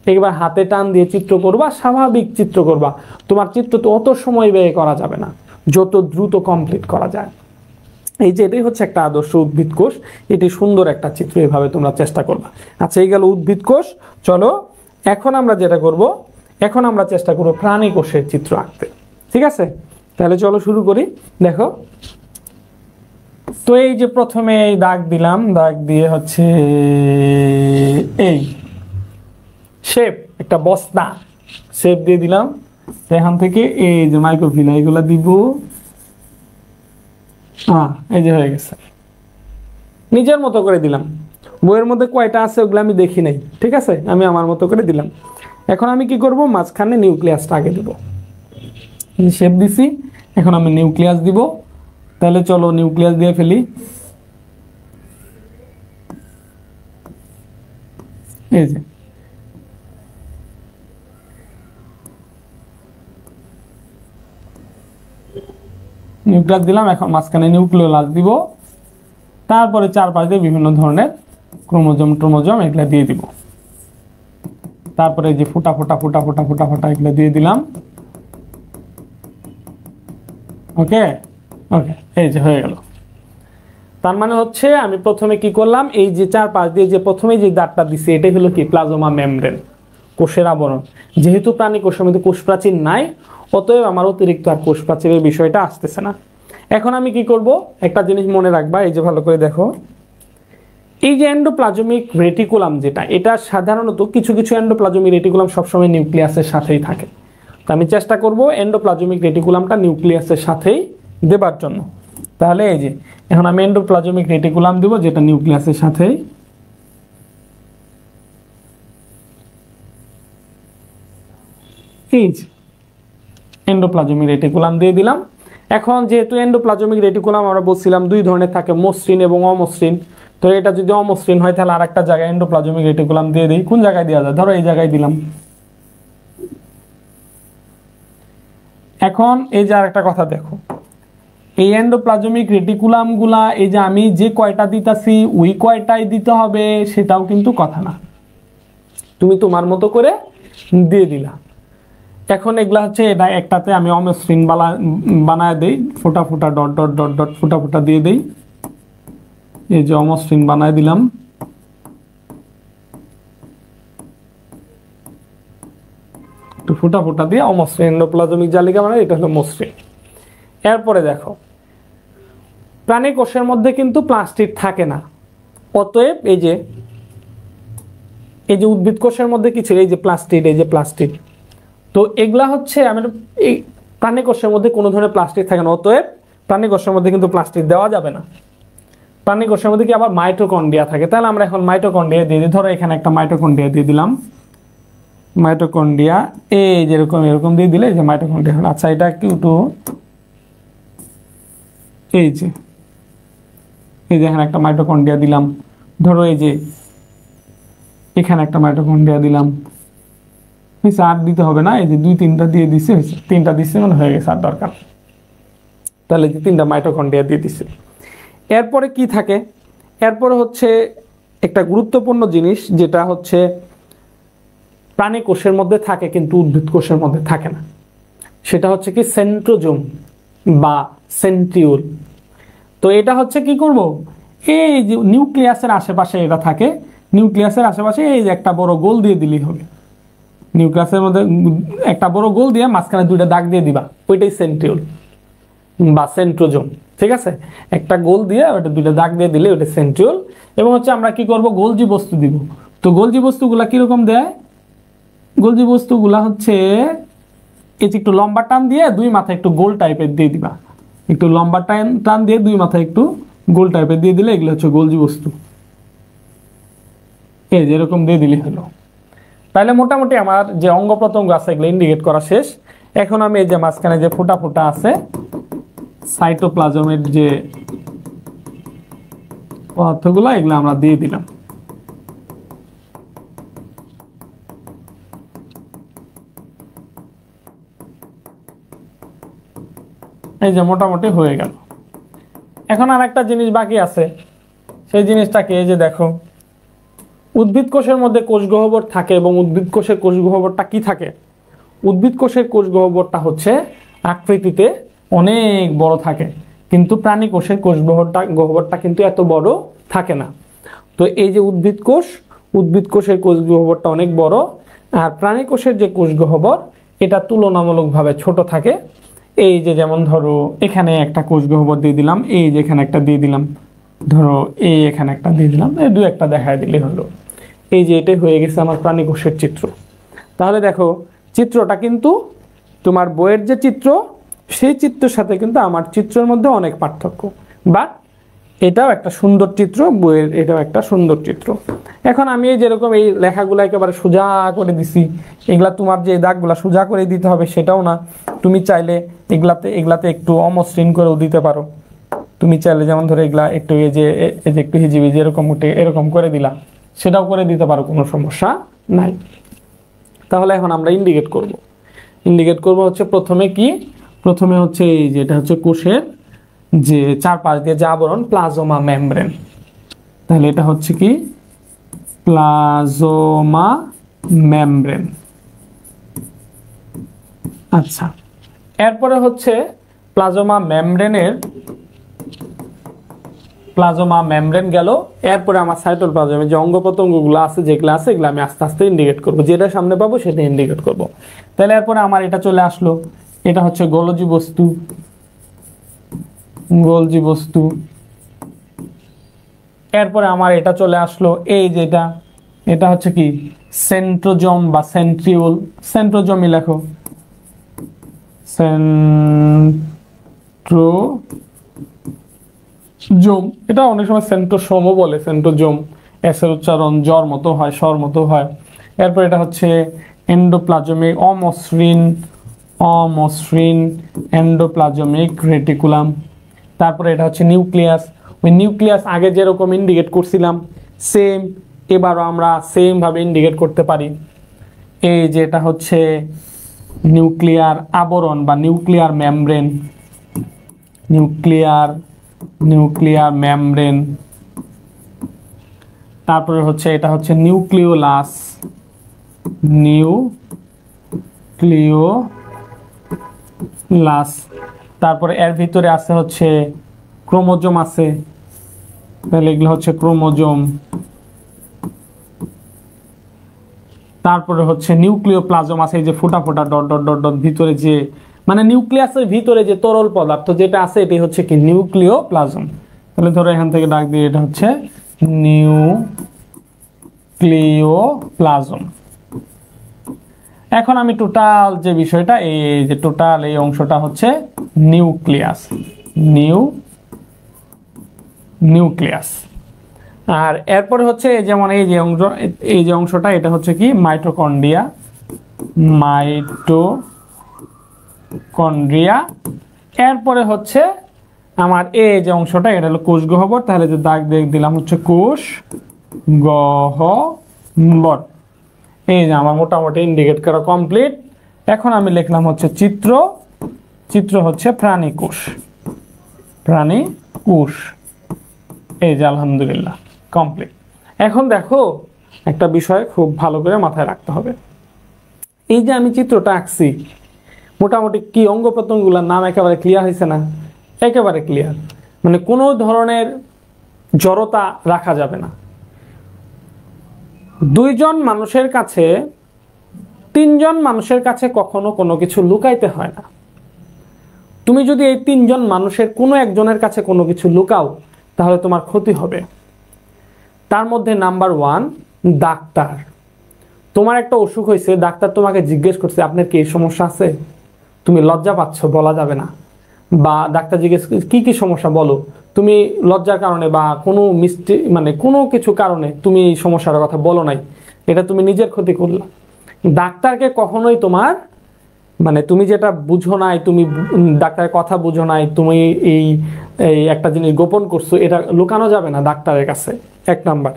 একবার হাতে টান দিয়ে চিত্র করবা, স্বাভাবিক চিত্র করবা, তোমার চিত্র তো অত সময় ব্যয় করা যাবে না, যত দ্রুত কমপ্লিট করা যায়। এই যে এটাই হচ্ছে একটা আদর্শ উদ্ভিদ কোষ, এটি সুন্দর একটা চিত্র, এভাবে তোমরা চেষ্টা করবা। আচ্ছা এই গেল উদ্ভিদ কোষ। চলো এখন আমরা যেটা করব, এখন আমরা চেষ্টা করব প্রাণী কোষের চিত্র আঁকতে। ঠিক আছে, তাহলে চলো শুরু করি। দেখো তো এই যে প্রথমে এই দাগ দিলাম, দাগ দিয়ে হচ্ছে এই শেপ, একটা বস্তা শেপ দিয়ে দিলাম। এখান থেকে এই যে মাইক্রোফিলা এগুলা দিব, এই যে হয়ে গেছে, নিজের মতো করে দিলাম। বইয়ের মধ্যে কয়টা আছে ওগুলো আমি দেখি নাই, ঠিক আছে, আমি আমার মতো করে দিলাম। এখন আমি কি করব, মাঝখানে নিউক্লিয়াসটা আগে দিব। শেপ দিছি, এখন আমি নিউক্লিয়াস দিব। তাহলে চলো নিউক্লিয়াস দিয়ে ফেলি। এই যে নিউক্লিয়াস দিলাম, এখন মাঝখানে নিউক্লিওলাস দিব। তারপরে চারপাশ দিয়ে বিভিন্ন ধরনের ক্রোমোজোম এগুলা দিয়ে দিব। তারপরে যে ফুটা এগুলো দিয়ে দিলাম। ওকে ওকে, এই যে হয়ে গেল। তার মানে হচ্ছে আমি প্রথমে কি করলাম, এই যে চারপাশ দিয়ে যে প্রথমে যে দাগটা দিছি এটাই হলো কি প্লাজমা মেমব্রেন, কোষের আবরণ। যেহেতু প্রাণী কোষের মধ্যে কোষ প্রাচীর নাই, অতএব আমার অতিরিক্ত আর কোষ প্রাচীরের বিষয়টা আসতেছে না। এখন আমি কি করব, একটা জিনিস মনে রাখবা, এই যে ভালো করে দেখো, এই যে এন্ডোপ্লাজমিক রেটিকুলাম যেটা, এটা সাধারণত কিছু এন্ডোপ্লাজমিক রেটিকুলাম সবসময় নিউক্লিয়াসের সাথেই থাকে। তো আমি চেষ্টা করব এন্ডোপ্লাজমিক রেটিকুলামটা নিউক্লিয়াসের সাথেই দেবার জন্য। তাহলে এই যে এখন আমি এন্ডোপ্লাজমিক রেটিকুলাম দেব যেটা নিউক্লিয়াসের সাথেই। এই যে এন্ডোপ্লাজমিক রেটিকুলাম দিয়ে দিলাম। এখন যেহেতু এন্ডোপ্লাজমিক রেটিকুলাম আমরা বলছিলাম দুই ধরনের থাকে, মসৃণ এবং অমসৃণ। তো এটা যদি অমসৃণ হয় তাহলে আরেকটা জায়গায় এন্ডোপ্লাজমিক রেটিকুলাম দিয়ে দিই। কোন জায়গায় দেওয়া যায়, ধরো এই জায়গায় দিলাম। এখন এই যে আরেকটা কথা দেখো, এই এন্ডোপ্লাজমিক রেটিকুলাম গুলা এই যে আমি যে কয়টা দিতাছি ওই কয়টাই দিতে হবে সেটাও কিন্তু কথা না, তুমি তোমার মতো করে দিয়ে দিলা। এখন এগুলা হচ্ছে এটা একটাতে আমি অমসৃণ বানায় দেই, ফোটা ডট ফোটা দিয়ে দেই। এই যে অমসৃণ বানায় দিলাম। একটু ফোটা দিয়ে অমসৃণ এন্ডোপ্লাজমিক জালিকা মানে এটা হলো মসৃণ। এরপরে দেখো প্রাণী কোষের মধ্যে কিন্তু প্লাস্টিড থাকে না, অতএব এই যে উদ্ভিদ কোষের মধ্যে কি ছিল, এই যে প্লাস্টিড, তো এগুলা হচ্ছে এই প্রাণী কোষের মধ্যে কোনো ধরনের প্লাস্টিক থাকে না, অতএব প্রাণী কোষের মধ্যে কিন্তু প্লাস্টিক দেওয়া যাবে না। প্রাণী কোষের মধ্যে কি আবার মাইটোকন্ড্রিয়া থাকে, তাহলে আমরা এখন মাইটোকন্ড্রিয়া দিয়ে দিই। ধরো এখানে একটা মাইটোকন্ড্রিয়া দিয়ে দিলাম, মাইটোকন্ড্রিয়া এই যেরকম এরকম দিয়ে দিলে যে মাইটোকন্ড্রিয়া হলো। আচ্ছা এটা একটু এই যে এখানে একটা মাইটোকন্ড্রিয়া দিলাম। ধরো এই যে এখানে একটা মাইটোকন্ড্রিয়া দিলাম, হয়েছে, আর দিতে হবে না, এই যে 2-3টা দিয়ে দিচ্ছে, হয়েছে 3টা দিচ্ছে মানে হয়ে গেছে, আর দরকার। তাহলে যে 3টা মাইটোকন্ড্রিয়া দিয়ে দিছে। এরপরে কি থাকে, এরপরে হচ্ছে একটা গুরুত্বপূর্ণ জিনিস যেটা হচ্ছে প্রাণী কোষের মধ্যে থাকে কিন্তু উদ্ভিদ কোষের মধ্যে থাকে না, সেটা হচ্ছে কি সেন্ট্রোজোম বা সেন্ট্রিওল। তো এটা হচ্ছে কি করব, এই যে নিউক্লিয়াসের আশেপাশে এটা থাকে, নিউক্লিয়াসের আশেপাশে এই যে একটা বড় গোল দিয়ে দিলেই হবে। নিউক্লিয়াসের মধ্যে একটা বড় গোল দিয়ে মাঝখানে 2টা দাগ দিয়ে দিবা, ওইটাই সেন্ট্রিওল বা সেন্ট্রোজোম। ঠিক আছে, একটা গোল দিয়ে ওটা 2টা দাগ দিয়ে দিলে ওটা সেন্ট্রিওল। এবং হচ্ছে আমরা কি করব, গোলজি বস্তু দিব। তো গোলজি বস্তুগুলা কিরকম দেয়, গোলজি বস্তুগুলা হচ্ছে এই যে একটু লম্বা টান দিয়ে 2 মাথায় একটু গোল টাইপের দিয়ে দিবা, একটু লম্বা টান দিয়ে 2 মাথায় একটু গোল টাইপের দিয়ে দিলে এগুলো হচ্ছে গোলজি বস্তু। এই যেরকম দিয়ে দিলে হলো। তাহলে মোটামুটি আমার যে অঙ্গ প্রত্যঙ্গ আছে এগুলো ইন্ডিকেট করা শেষ। এখন আমি এই যে মাঝখানে যে ফোঁটা ফোঁটা আছে সাইটোপ্লাজমের যে পদার্থগুলো এগুলো আমরা দিয়ে দিলাম। এই যে মোটামুটি হয়ে গেল। এখন আর একটা জিনিস বাকি আছে, সেই জিনিসটাকে এই যে দেখো, উদ্ভিদ কোষের মধ্যে কোষ গহ্বর থাকে এবং উদ্ভিদ কোষের কোষ গহ্বরটা কি থাকে, উদ্ভিদ কোষের কোষ গহ্বরটা হচ্ছে আকৃতিতে অনেক বড় থাকে, কিন্তু প্রাণী কোষের কোষ গহ্বরটা কিন্তু এত বড় থাকে না। তো এই যে উদ্ভিদ কোষের কোষ গহ্বরটা অনেক বড়, আর প্রাণী কোষের যে কোষ গহ্বর এটা তুলনামূলকভাবে ছোট থাকে। এই যে যেমন ধরো এখানে একটা কোষ গহ্বর দিয়ে দিলাম, এই যে এখানে একটা দিয়ে দিলাম, ধরো এই এখানে একটা দিয়ে দিলাম, এই 2-একটা দেখায় দিলে হলো। এই যে এটাই হয়ে গেছে আমার প্রাণী কোষের চিত্র। তাহলে দেখো চিত্রটা কিন্তু তোমার বইয়ের যে চিত্র সেই চিত্রের সাথে কিন্তু আমার চিত্রের মধ্যে অনেক পার্থক্য, বাট এটাও একটা সুন্দর চিত্র, বইয়ের এটাও একটা সুন্দর চিত্র। এখন আমি এই যেরকম এই লেখাগুলো একেবারে সোজা করে দিছি, এগুলা তোমার যে দাগগুলা সোজা করে দিতে হবে সেটাও না, তুমি চাইলে এগুলাতে একটু অমসৃণ করেও দিতে পারো। তুমি চাইলে যেমন ধরো এগুলা একটু এই যে একটু হিজিবিজি এরকম করে দিলা, সেটাও করে দিতে পারো, কোনো সমস্যা নাই। তাহলে এখন আমরা ইন্ডিকেট করব হচ্ছে প্রথমে কি, প্রথমে হচ্ছে এই যে এটা হচ্ছে কোষের যে চারপাশ দিয়ে যে আবরণ প্লাজমা মেমব্রেন, তাহলে এটা হচ্ছে কি প্লাজমা মেমব্রেন। আচ্ছা, এরপরে হচ্ছে প্লাজমা মেমব্রেন গেল। এরপরে আমার সাইটোপ্লাজমে যে অঙ্গ প্রত্যঙ্গগুলো আছে যেগুলো আছে এগুলো আমি আস্তে আস্তে ইন্ডিকেট করব, যেটা সামনে পাবো সেটা ইন্ডিকেট করব। তাহলে এরপরে আমার এটা চলে আসলো, এটা হচ্ছে গোলজি বস্তু। এরপরে আমার এটা চলে আসলো, এই যেটা এটা হচ্ছে কি সেন্ট্রোজোম বা সেন্ট্রিওল, সেন্ট্রোজোমই লেখো, সেন্ট্রোজোম। এটা অনেক সময় সেন্ট্রোসোমও বলে, সেন্ট্রোজোম এসের উচ্চারণ জ্বর মতো হয়, স্বর মতো হয়। এরপর এটা হচ্ছে এন্ডোপ্লাজমিক অমসৃণ এন্ডোপ্লাজমিক রেটিকুলাম। তারপরে এটা হচ্ছে নিউক্লিয়াস। ওই নিউক্লিয়াস আগে যেরকম ইন্ডিকেট করছিলাম সেম, এবারও আমরা সেম ভাবে ইন্ডিকেট করতে পারি। এই যে এটা হচ্ছে নিউক্লিয়ার আবরণ বা নিউক্লিয়ার মেমব্রেন। তারপরে হচ্ছে এটা হচ্ছে নিউক্লিওলাস, তারপরে এর ভিতরে আছে হচ্ছে ক্রোমোজোম আছে, তাহলে এগুলো হচ্ছে ক্রোমোজোম। তারপরে হচ্ছে নিউক্লিওপ্লাজম আছে, এই যে ফোটা ফোটা ডট ডট ডট ডট ভিতরে যে মানে নিউক্লিয়াসের ভিতরে যে তরল পদার্থ যেটা আছে এটাই হচ্ছে কি নিউক্লিওপ্লাজম। তাহলে ধরো এখান থেকে ডাক দিয়ে এটা হচ্ছে নিউক্লিওপ্লাজম। এখন আমি টোটাল যে বিষয়টা এই যে টোটাল এই অংশটা হচ্ছে নিউক্লিয়াস। আর এরপরে হচ্ছে যেমন এই যে অংশটা এটা হচ্ছে কি মাইটোকন্ড্রিয়া। এরপরে হচ্ছে আমার এই যে অংশটা এটা হলো কোষ গহ্বর, তাহলে যে দাগ দিলাম হচ্ছে কোষ গহ্বর। এই যে আমার মোটামুটি ইন্ডিকেট করা কমপ্লিট। এখন আমি লিখলাম হচ্ছে চিত্র হচ্ছে প্রাণী কোষ। প্রাণী কোষ। এই যে আলহামদুলিল্লাহ কমপ্লিট। এখন দেখো একটা বিষয় খুব ভালো করে মাথায় রাখতে হবে। এই যে আমি চিত্রটা আঁকছি, মোটামুটি কি অঙ্গ প্রত্যঙ্গগুলোর নাম একেবারে ক্লিয়ার হয়েছে না? একেবারে ক্লিয়ার, মানে কোনো ধরনের জড়তা রাখা যাবে না। দুইজন মানুষের কাছে, তিনজন মানুষের কাছে কখনো কোনো কিছু লুকাইতে হয় না। তুমি যদি এই তিনজন মানুষের কোনো একজনের কাছে কোনো কিছু লুকাও তাহলে তোমার ক্ষতি হবে। তার মধ্যে নাম্বার 1 ডাক্তার। তোমার একটা অসুখ হয়েছে, ডাক্তার তোমাকে জিজ্ঞেস করছে আপনার কি এই সমস্যা আছে, তুমি লজ্জা পাচ্ছ, বলা যাবে না। বা ডাক্তার জিজ্ঞেস কি কি সমস্যা বলো, তুমি লজ্জার কারণে বা কোনো মানে কোনো কিছু কারণে তুমি এই সমস্যার কথা বলো নাই, এটা তুমি নিজের ক্ষতি করলা। ডাক্তারকে কখনোই তোমার মানে তুমি যেটা বুঝো নাই, তুমি ডাক্তারের কথা বুঝো নাই, তুমি এই একটা জিনিস গোপন করছো, এটা লুকানো যাবে না ডাক্তারের কাছে, 1 নাম্বার।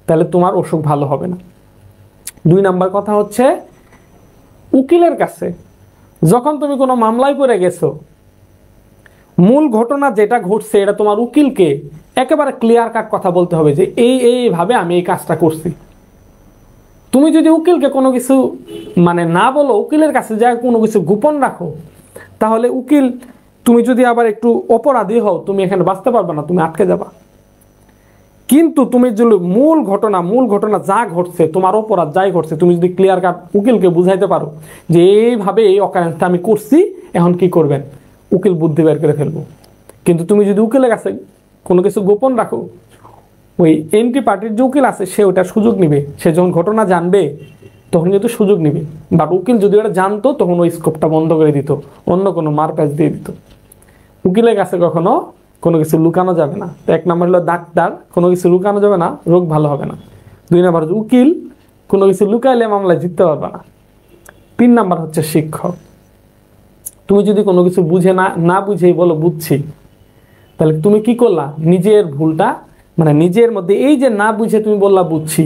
তাহলে তোমার অসুখ ভালো হবে না। 2 নাম্বার কথা হচ্ছে উকিলের কাছে। যখন তুমি কোনো মামলায় পড়ে গেছো, মূল ঘটনা যেটা ঘটছে এটা তোমার উকিলকে একেবারে ক্লিয়ার কাট কথা বলতে হবে যে এইভাবে আমি এই কাজটা করছি। তুমি যদি উকিলকে কোনো কিছু মানে না বলো, উকিলের কাছে যা কোনো কিছু গোপন রাখো, তাহলে উকিল, তুমি যদি আবার একটু অপরাধী হও, তুমি এখানে বাঁচতে পারবে না, তুমি আটকে যাবা। কিন্তু তুমি যদি মূল ঘটনা যা ঘটছে, তোমার অপরাধ যাই ঘটছে, তুমি যদি ক্লিয়ার কাট উকিলকে বুঝাইতে পারো যে এইভাবে এই অকারেন্সটা আমি করছি, এখন কি করবেন, উকিল বুদ্ধি বের করে ফেলবো। কিন্তু তুমি যদি উকিলের কাছে কোনো কিছু গোপন রাখো, ওই এন্টি পার্টির যে উকিল আছে সে ওটার সুযোগ নিবে। সে যখন ঘটনা জানবে তখন কিন্তু সুযোগ নিবে। বাট উকিল যদি ওটা জানতো তখন ওই স্কোপটা বন্ধ করে দিত, অন্য কোনো মারপ্যাচ দিয়ে দিত। উকিলের কাছে কখনো কোনো কিছু লুকানো যাবে না। 1 নাম্বার হলো ডাক্তার, কোনো কিছু লুকানো যাবে না, রোগ ভালো হবে না। 2 নাম্বার হচ্ছে উকিল, কোনো কিছু লুকাইলে মামলায় জিততে পারবে না। 3 নাম্বার হচ্ছে শিক্ষক। তুমি যদি কোনো কিছু বুঝে না বুঝেই বলো বুঝছি, তাহলে তুমি কি করলা, নিজের ভুলটা মানে নিজের মধ্যে, এই যে না বুঝে তুমি বললা বুঝছি,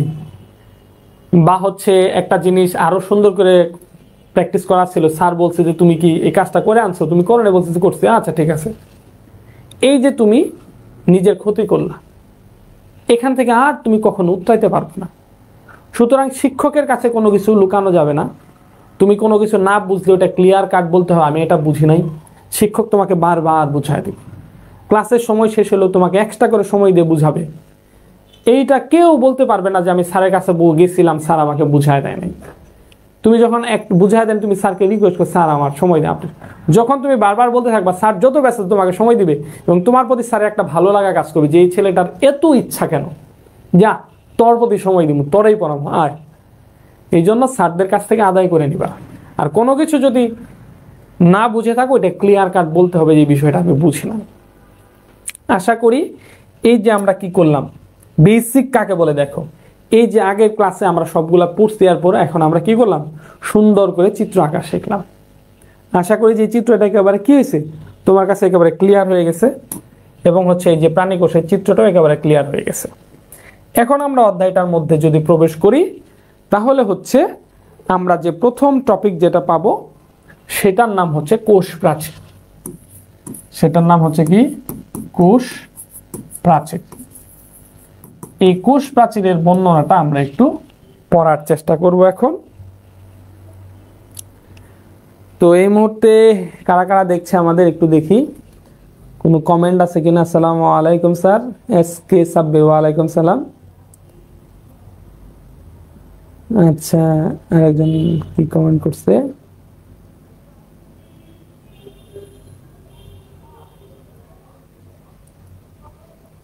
বা হচ্ছে একটা জিনিস আরো সুন্দর করে প্র্যাকটিস করা ছিল, স্যার বলছে যে তুমি কি এই কাজটা করে আনছো, তুমি করো না, বলছে যে করছি, আচ্ছা ঠিক আছে। এই যে তুমি নিজের ক্ষতি করলা, এখান থেকে আর তুমি কখনো উতরাইতে পারবে না। সুতরাং শিক্ষকের কাছে কোনো কিছু লুকানো যাবে না। তুমি কোনো কিছু না বুঝলে ওটা ক্লিয়ার কাট বলতে হয় আমি এটা বুঝি নাই, শিক্ষক তোমাকে বারবার বুঝায় দিবে। ক্লাসের সময় শেষ হলেও তোমাকে এক্সট্রা করে সময় দিয়ে বুঝাবে। এইটা কেউ বলতে পারবে না যে আমি স্যারের কাছে গেছিলাম, স্যার আমাকে বুঝায় দেয় নাই। তুমি যখন বুঝায় দেন, তুমি স্যারকে রিকোয়েস্ট করো স্যার আমার সময় দেন আপনি। যখন তুমি বারবার বলতে থাকবা, স্যার যত ব্যস্ত তোমাকে সময় দিবে, এবং তোমার প্রতি স্যারের একটা ভালো লাগা কাজ করবে যে এই ছেলেটার এত ইচ্ছা কেন, যা তোর প্রতি সময় দিব, তোরাই পড়াবো আয়। এই জন্য স্যারদের কাছ থেকে আদায় করে নিবা। আর কোনো কিছু যদি না বুঝে থাকো, এটা ক্লিয়ার কাট বলতে হবে যে বিষয়টা আমি বুঝি না। আশা করি এই যে আমরা কি করলাম, বেসিক কাকে বলে দেখো, এই যে আগের ক্লাসে আমরা সবগুলা পড়ছি, আর পরে এখন আমরা কি করলাম, সুন্দর করে চিত্র আঁকা শিখলাম। আশা করি যে চিত্রটা একেবারে কি হয়েছে, তোমার কাছে একেবারে ক্লিয়ার হয়ে গেছে, এবং হচ্ছে এই যে প্রাণী কোষের চিত্রটাও একেবারে ক্লিয়ার হয়ে গেছে। এখন আমরা অধ্যায়টার মধ্যে যদি প্রবেশ করি, তাহলে হচ্ছে আমরা যে প্রথম টপিক যেটা পাবো সেটার নাম হচ্ছে কোষ প্রাচীর। সেটার নাম হচ্ছে কি, কোষ প্রাচীর। এই কোষ প্রাচীরের বর্ণনাটা আমরা একটু পড়ার চেষ্টা করব এখন। তো এই মুহূর্তে কারা কারা দেখছে আমাদের একটু দেখি, কোনো কমেন্ট আছে কিনা। আসসালামু আলাইকুম স্যার, SK সাব্বির, ওয়ালাইকুম সালাম। আচ্ছা, আরেকজন কি কমেন্ট করছে,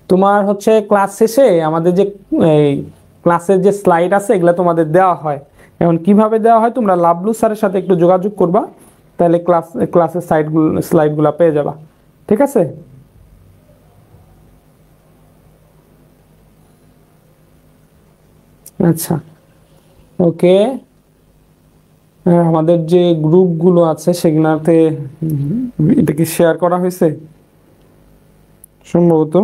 তোমার হচ্ছে ক্লাস শেষে আমাদের যে এই ক্লাসের যে স্লাইড আছে এগুলা তোমাদের দেওয়া হয়। এখন কিভাবে দেওয়া হয়, তোমরা লাভলু স্যারের সাথে একটু যোগাযোগ করবা, তাহলে ক্লাসের স্লাইডগুলো পেয়ে যাবা। ঠিক আছে? আচ্ছা, ওকে। আমাদের যে গ্রুপগুলো আছে সেগুলাতে এটা কি শেয়ার করা হয়েছে সম্ভবত।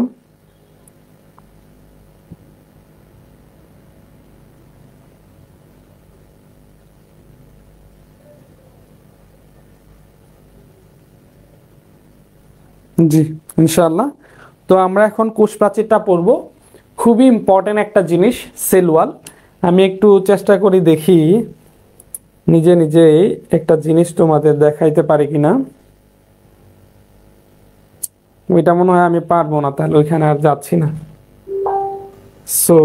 জি ইনশাআল্লাহ। তো আমরা এখন কোষ প্রাচীরটা পড়ব, খুবই ইম্পর্টেন্ট একটা জিনিস সেল ওয়াল। আমি একটু চেষ্টা করি দেখি নিজে নিজে একটা জিনিস তোমাদের দেখাইতে পারি কিনা। ওইটা মনে হয় আমি পারবো না, তাহলে ওইখানে আর যাচ্ছি না। সো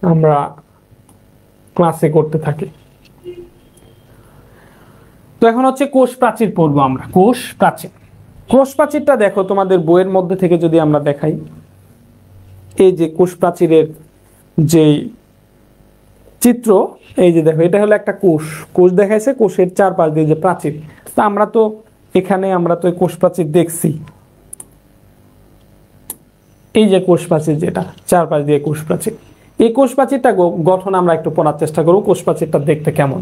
আমরা ক্লাসে করতে থাকি। তো এখন হচ্ছে কোষ প্রাচীর পড়বো আমরা। কোষ প্রাচীর, কোষ প্রাচীরটা দেখো তোমাদের বইয়ের মধ্যে থেকে যদি আমরা দেখাই, এই যে কোষ প্রাচীরের যে চিত্র, এই যে দেখো এটা হলো একটা কোষ, কোষ দেখাইছে, কোষের চারপাশ দিয়ে যে প্রাচীর। তা আমরা তো এখানে আমরা তো কোষ প্রাচীর দেখছি, এই যে কোষ প্রাচীর যেটা চারপাশ দিয়ে কোষ প্রাচীর, এই কোষ প্রাচীরটা গঠন আমরা একটু পড়ার চেষ্টা করব, কোষ প্রাচীরটা দেখতে কেমন,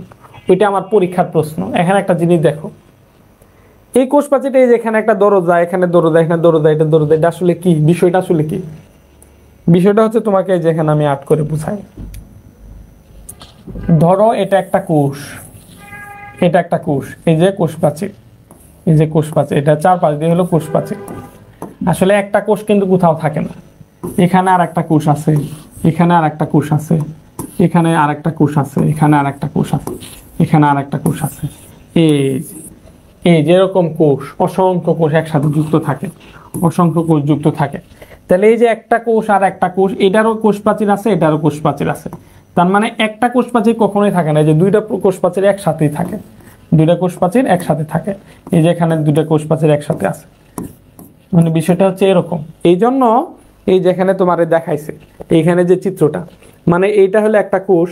ওইটা আমার পরীক্ষার প্রশ্ন। এখানে একটা জিনিস দেখো, এই কোষ প্রাচীরটা এই যে এখানে একটা দরজা, এখানে দরজা, এখানে দরজা, এটা দরজা, এটা আসলে কি বিষয়টা? আসলে কি বিষয়টা হচ্ছে তোমাকে এই যে এখানে আমি আর্ট করে বুঝাই। ধরো এটা একটা কোষ, এটা একটা কোষ, এই যে কোষ প্রাচীর, এই যে কোষ প্রাচীর, এটা চারপাশ দিয়ে হলো কোষ প্রাচীর। আসলে একটা কোষ কিন্তু কোথাও থাকে না, এখানে আর একটা কোষ আছে, এখানে আর একটা কোষ আছে, এখানে আর একটা কোষ আছে, এখানে আর একটা কোষ আছে, এখানে আর একটা কোষ আছে। এই যেরকম কোষ, অসংখ্য কোষ একসাথে যুক্ত থাকে, অসংখ্য কোষ যুক্ত থাকে। তাহলে এই যে একটা কোষ আর একটা কোষ, এটারও কোষ প্রাচীর আছে, এটারও কোষ প্রাচীর আছে। তার মানে একটা কোষ প্রাচীর কখনোই থাকে না, এই যে দুইটা কোষ প্রাচীর একসাথেই থাকে, দুইটা কোষ প্রাচীর একসাথে থাকে। এই যে এখানে দুইটা কোষ প্রাচীর একসাথে আছে, মানে বিষয়টা হচ্ছে এরকম। এই জন্য এই যেখানে তোমার দেখাইছে এইখানে যে চিত্রটা, মানে এইটা হলো একটা কোষ,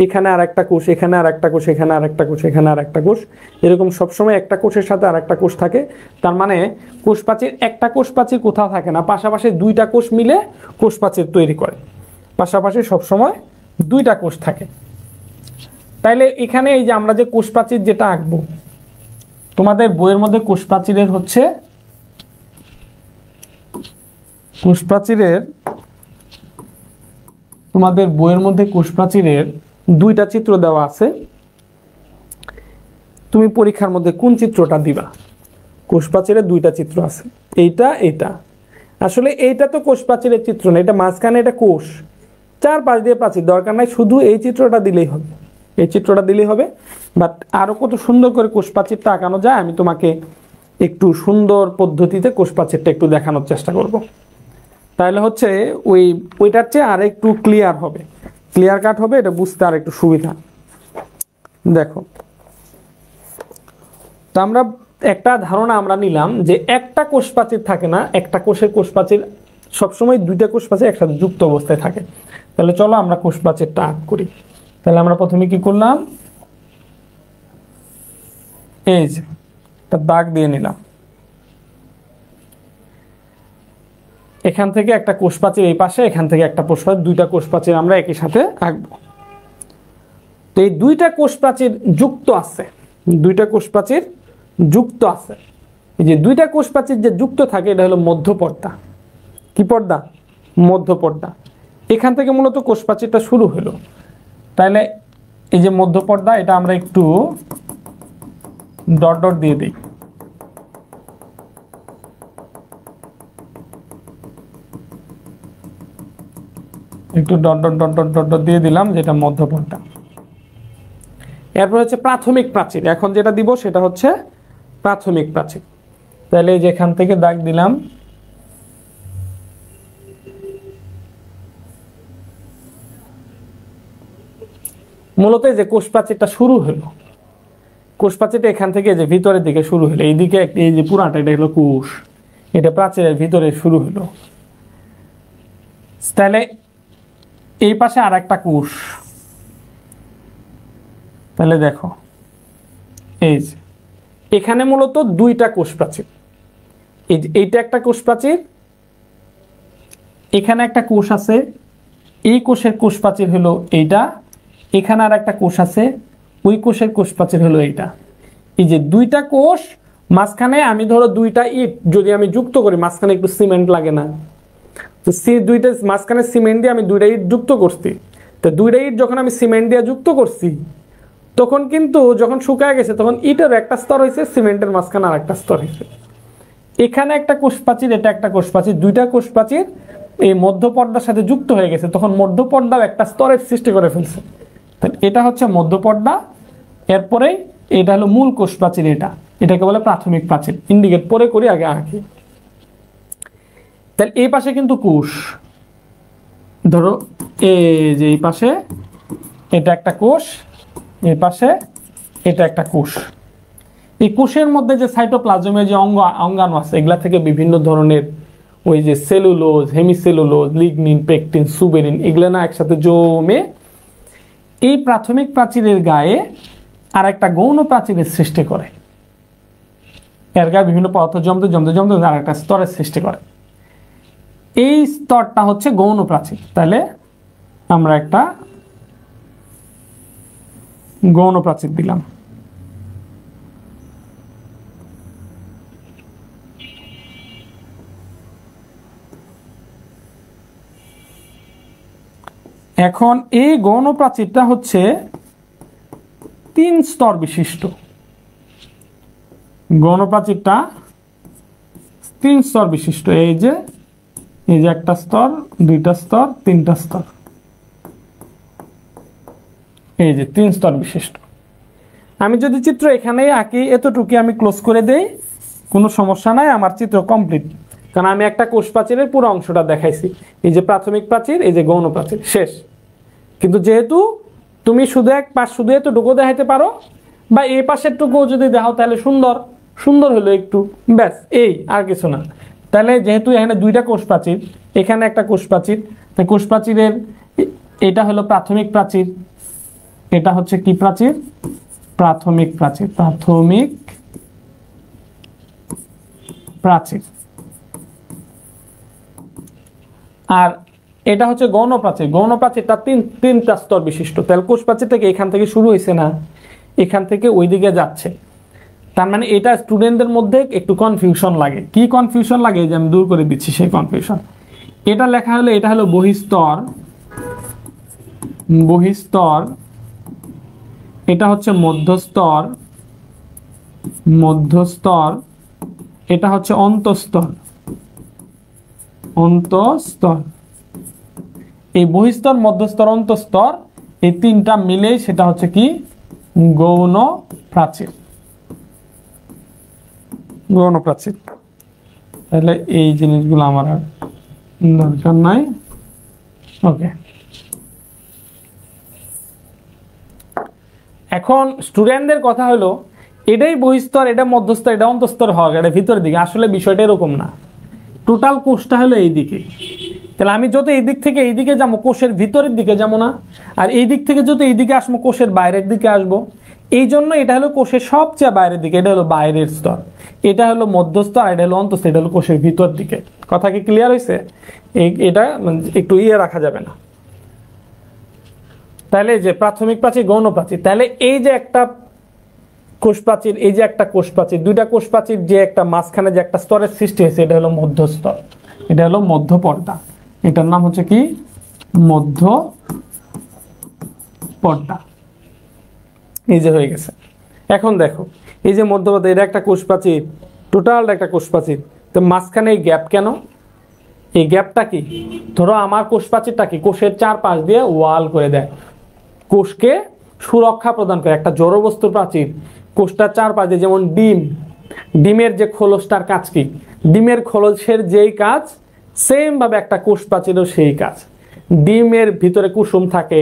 এখানে আর একটা কোষ, এখানে আর একটা কোষ, এখানে আর একটা কোষ, এখানে আর একটা কোষ, এরকম সবসময় একটা কোষের সাথে আর একটা কোষ থাকে। তার মানে কোষ প্রাচীর, একটা কোষ প্রাচীর কোথাও থাকে না, পাশাপাশি দুইটা কোষ মিলে কোষ প্রাচীর তৈরি করে, পাশাপাশি সবসময় দুইটা কোষ থাকে। তাইলে এখানে এই যে আমরা যে কোষ প্রাচীর যেটা আঁকবো, তোমাদের বইয়ের মধ্যে কোষ প্রাচীরের হচ্ছে কোষ প্রাচীরের তোমাদের বইয়ের মধ্যে কোষ প্রাচীরের দুইটা চিত্র দেওয়া আছে। তুমি পরীক্ষার মধ্যে কোন চিত্রটা দিবা? কোষ প্রাচীরের দুইটা চিত্র আছে, এইটা এইটা। আসলে এইটা তো কোষ প্রাচীরের চিত্র না, এটা মাঝখানে এটা কোষ, চারপাশ দিয়ে প্রাচীর, দরকার নাই, শুধু এই চিত্রটা দিলেই হবে, এই চিত্রটা দিলেই হবে। বাট আরো কত সুন্দর করে কোষ প্রাচীরটা আঁকানো যায় আমি তোমাকে একটু সুন্দর পদ্ধতিতে কোষ প্রাচীরটা একটু দেখানোর চেষ্টা করব। তাহলে হচ্ছে ওইটার চেয়ে আর একটু ক্লিয়ার হবে, ক্লিয়ার কাট হবে, এটা বুঝতে আর একটু সুবিধা। দেখো, তো আমরা একটা ধারণা আমরা নিলাম যে একটা কোষ প্রাচীর থাকে না, একটা কোষের কোষ প্রাচীর সবসময় দুইটা কোষ প্রাচীর একসাথে যুক্ত অবস্থায় থাকে। তাহলে চলো আমরা কোষ প্রাচীরটা আঁক করি। তাহলে আমরা প্রথমে কি করলাম, এই যে একটা দাগ দিয়ে নিলাম, এখান থেকে একটা কোষ প্রাচীর এই পাশে, এখান থেকে একটা কোষ প্রাচীর, দুইটা কোষ প্রাচীর আমরা একই সাথে আঁকবো। তো এই দুইটা কোষ প্রাচীর যুক্ত আছে, দুইটা কোষ প্রাচীর যুক্ত আছে। এই যে দুইটা কোষ প্রাচীর যে যুক্ত থাকে এটা হলো মধ্যপর্দা। কি পর্দা? মধ্যপর্দা। এখান থেকে মূলত কোষ প্রাচীরটা শুরু হলো। তাহলে এই যে মধ্যপর্দা, এটা আমরা একটু ডট ডট দিয়ে দিই, একটু dot dot dot dot dot dot দিয়ে দিলাম, যেটা মধ্যপর্দা। এরপর হচ্ছে প্রাথমিক প্রাচীর, এখন যেটা দিব সেটা হচ্ছে প্রাথমিক প্রাচীর। তাহলে যেখান থেকে দাগ দিলাম, মূলত যে কোষ প্রাচীরটা শুরু হলো, কোষ প্রাচীরটা এখান থেকে যে ভিতরের দিকে শুরু হলো, এইদিকে এই যে পুরাটা এটা হলো কোষ, এটা প্রাচীরের ভিতরে শুরু হলো। তাহলে এই পাশে আর একটা কোষ, তাহলে দেখো এই যে এখানে মূলত দুইটা কোষ প্রাচীর, এইটা একটা কোষ প্রাচীর, এখানে একটা কোষ আছে, এই কোষের কোষ প্রাচীর হলো এইটা, এখানে আর একটা কোষ আছে, ওই কোষের কোষ প্রাচীর হলো এইটা। এই যে দুইটা কোষ, মাঝখানে আমি ধরো দুইটা ইট যদি আমি যুক্ত করি, মাঝখানে একটু সিমেন্ট লাগে না? তো দুইটা মাঝখানে সিমেন্ট দিয়ে আমি দুইটা ইট যুক্ত করছি। তো দুইটা ইট যখন আমি সিমেন্ট দিয়ে যুক্ত করছি, তখন কিন্তু যখন শুকায় গেছে তখন ইটের একটা স্তর হয়েছে, সিমেন্টের মাঝখানে আর একটা স্তর হয়েছে। এখানে একটা কোষ প্রাচীর, এটা একটা কোষ প্রাচীর, দুইটা কোষ প্রাচীর এই মধ্যপর্দার সাথে যুক্ত হয়ে গেছে, তখন মধ্যপর্দাও একটা স্তরের সৃষ্টি করে ফেলছে। তাহলে এটা হচ্ছে মধ্যপর্দা, এরপরে এটা হলো মূল কোষ প্রাচীর, এটাকে বলে প্রাথমিক প্রাচীর। ইন্ডিকেট পরে করি, আগে আঁকি। তাহলে এই পাশে কিন্তু কোষ, ধরো এই যে এই পাশে এটা একটা কোষ, এই পাশে এটা একটা কোষ। এই কোষের মধ্যে যে সাইটোপ্লাজমের যে অঙ্গাণু আছে, এগুলা থেকে বিভিন্ন ধরনের ওই যে cellulose, hemicellulose, lignin, pectin, suberin, এগুলো না একসাথে জমে এই প্রাথমিক প্রাচীরের গায়ে আর একটা গৌণ প্রাচীরের সৃষ্টি করে। এর গায়ে বিভিন্ন পদার্থ জমতে জমতে জমতে আর একটা স্তরের সৃষ্টি করে। এই স্তরটা হচ্ছে গৌণ প্রাচীর। তাহলে আমরা একটা গৌণ প্রাচীর দিলাম। এখন এই গৌণ প্রাচীরটা হচ্ছে 3 স্তর বিশিষ্ট। গৌণ প্রাচীরটা 3 স্তর বিশিষ্ট। এই যে একটা স্তর, দুইটা স্তর, তিনটা স্তর, এই যে 3 স্তর বিশিষ্ট। আমি যদি চিত্র এখানেই আঁকি, এতটুকু আমি ক্লোজ করে দেই, কোনো সমস্যা নাই, আমার চিত্র কমপ্লিট। কারণ আমি একটা কোষ প্রাচীরের পুরো অংশটা দেখাইছি। এই যে প্রাথমিক প্রাচীর, এই যে গৌণ প্রাচীর, শেষ। কিন্তু যেহেতু তুমি শুধু এক পাশ শুধু এতটুকু দেখাইতে পারো, বা এই পাশের টুকুও যদি দেখাও তাহলে সুন্দর সুন্দর হলো একটু, ব্যাস, এই আর কিছু না। তাহলে যেহেতু এখানে দুইটা কোষ প্রাচীর, এখানে একটা কোষ প্রাচীর, তাই কোষ প্রাচীরের এটা হলো প্রাথমিক প্রাচীর, এটা হচ্ছে কি প্রাচীর? প্রাথমিক প্রাচীর। প্রাথমিক প্রাচীর। আর এটা হচ্ছে গৌণ প্রাচীর। গৌণ প্রাচীরটা তিনটা স্তর বিশিষ্ট। তাহলে কোষ প্রাচীরটাকে এখান থেকে শুরু হয়েছে না, এখান থেকে ওইদিকে যাচ্ছে। তার মানে এটা স্টুডেন্টদের মধ্যে একটু কনফিউশন লাগে। কি কনফিউশন লাগে যে আমি দূর করে দিচ্ছি সেই কনফিউশন। এটা লেখা হলো, এটা হলো বহিস্তর, বহিস্তর। এটা হচ্ছে মধ্যস্তর, মধ্যস্তর। এটা হচ্ছে অন্তঃস্তর, অন্তঃস্তর। এই বহিস্তর, মধ্যস্তর, অন্তঃস্তর, এই তিনটা মিলেই সেটা হচ্ছে কি? গৌণ প্রাচীর। গৌণ প্রাচীর। তাহলে এই জিনিসগুলো আমার আর দরকার নাই। ওকে, এখন স্টুডেন্টদের কথা হলো এটাই বহিস্তর, এটা মধ্যস্তর, এটা অন্তঃস্তর হওয়া, এটা ভিতরের দিকে। আসলে বিষয়টা এরকম না। টোটাল কোষটা হলো এই দিকে। তাহলে আমি যত এই দিক থেকে এই দিকে যাবো, কোষের ভিতরের দিকে যাবো না, আর এই দিক থেকে যত এই দিকে আসবো, কোষের বাইরের দিকে আসবো। এই জন্য এটা হলো কোষের সবচেয়ে বাইরের দিকে, এটা হলো বাইরের স্তর। এটা হলো মধ্যস্তর, এটা হলো অন্তঃস্তর, এটা হলো কোষের ভিতর দিকে। কথা কি ক্লিয়ার হয়েছে? এটা একটু রাখা যাবে না। তাহলে যে প্রাথমিক প্রাচীর, গৌণ প্রাচীর, তাহলে এই যে একটা কোষ প্রাচীর, এই যে একটা কোষ প্রাচীর, দুইটা কোষ প্রাচীর যে একটা মাঝখানে যে একটা স্তরের সৃষ্টি হয়েছে, এটা হলো মধ্যস্তর, এটা হলো মধ্যপর্দা। এটার নাম হচ্ছে কি? মধ্যপর্দা। এই যে হয়ে গেছে। এখন দেখো, এই যে মধ্যপর্দা, এটা একটা কোষ প্রাচীর, টোটাল একটা কোষ প্রাচীর। তো মাঝখানে এই গ্যাপ কেন? এই গ্যাপটা কি? ধরো আমার কোষ প্রাচীরটা কি? কোষের চারপাশ দিয়ে ওয়াল করে দেয়, কোষকে সুরক্ষা প্রদান করে। একটা জড়বস্তুর প্রাচীর কোষটার চারপাশ দিয়ে, যেমন ডিমের যে খোলসটার কাজ কি? ডিমের খোলসের যেই কাজ, সেম ভাবে একটা কোষ প্রাচীরও সেই কাজ। ডিমের ভিতরে কুসুম থাকে,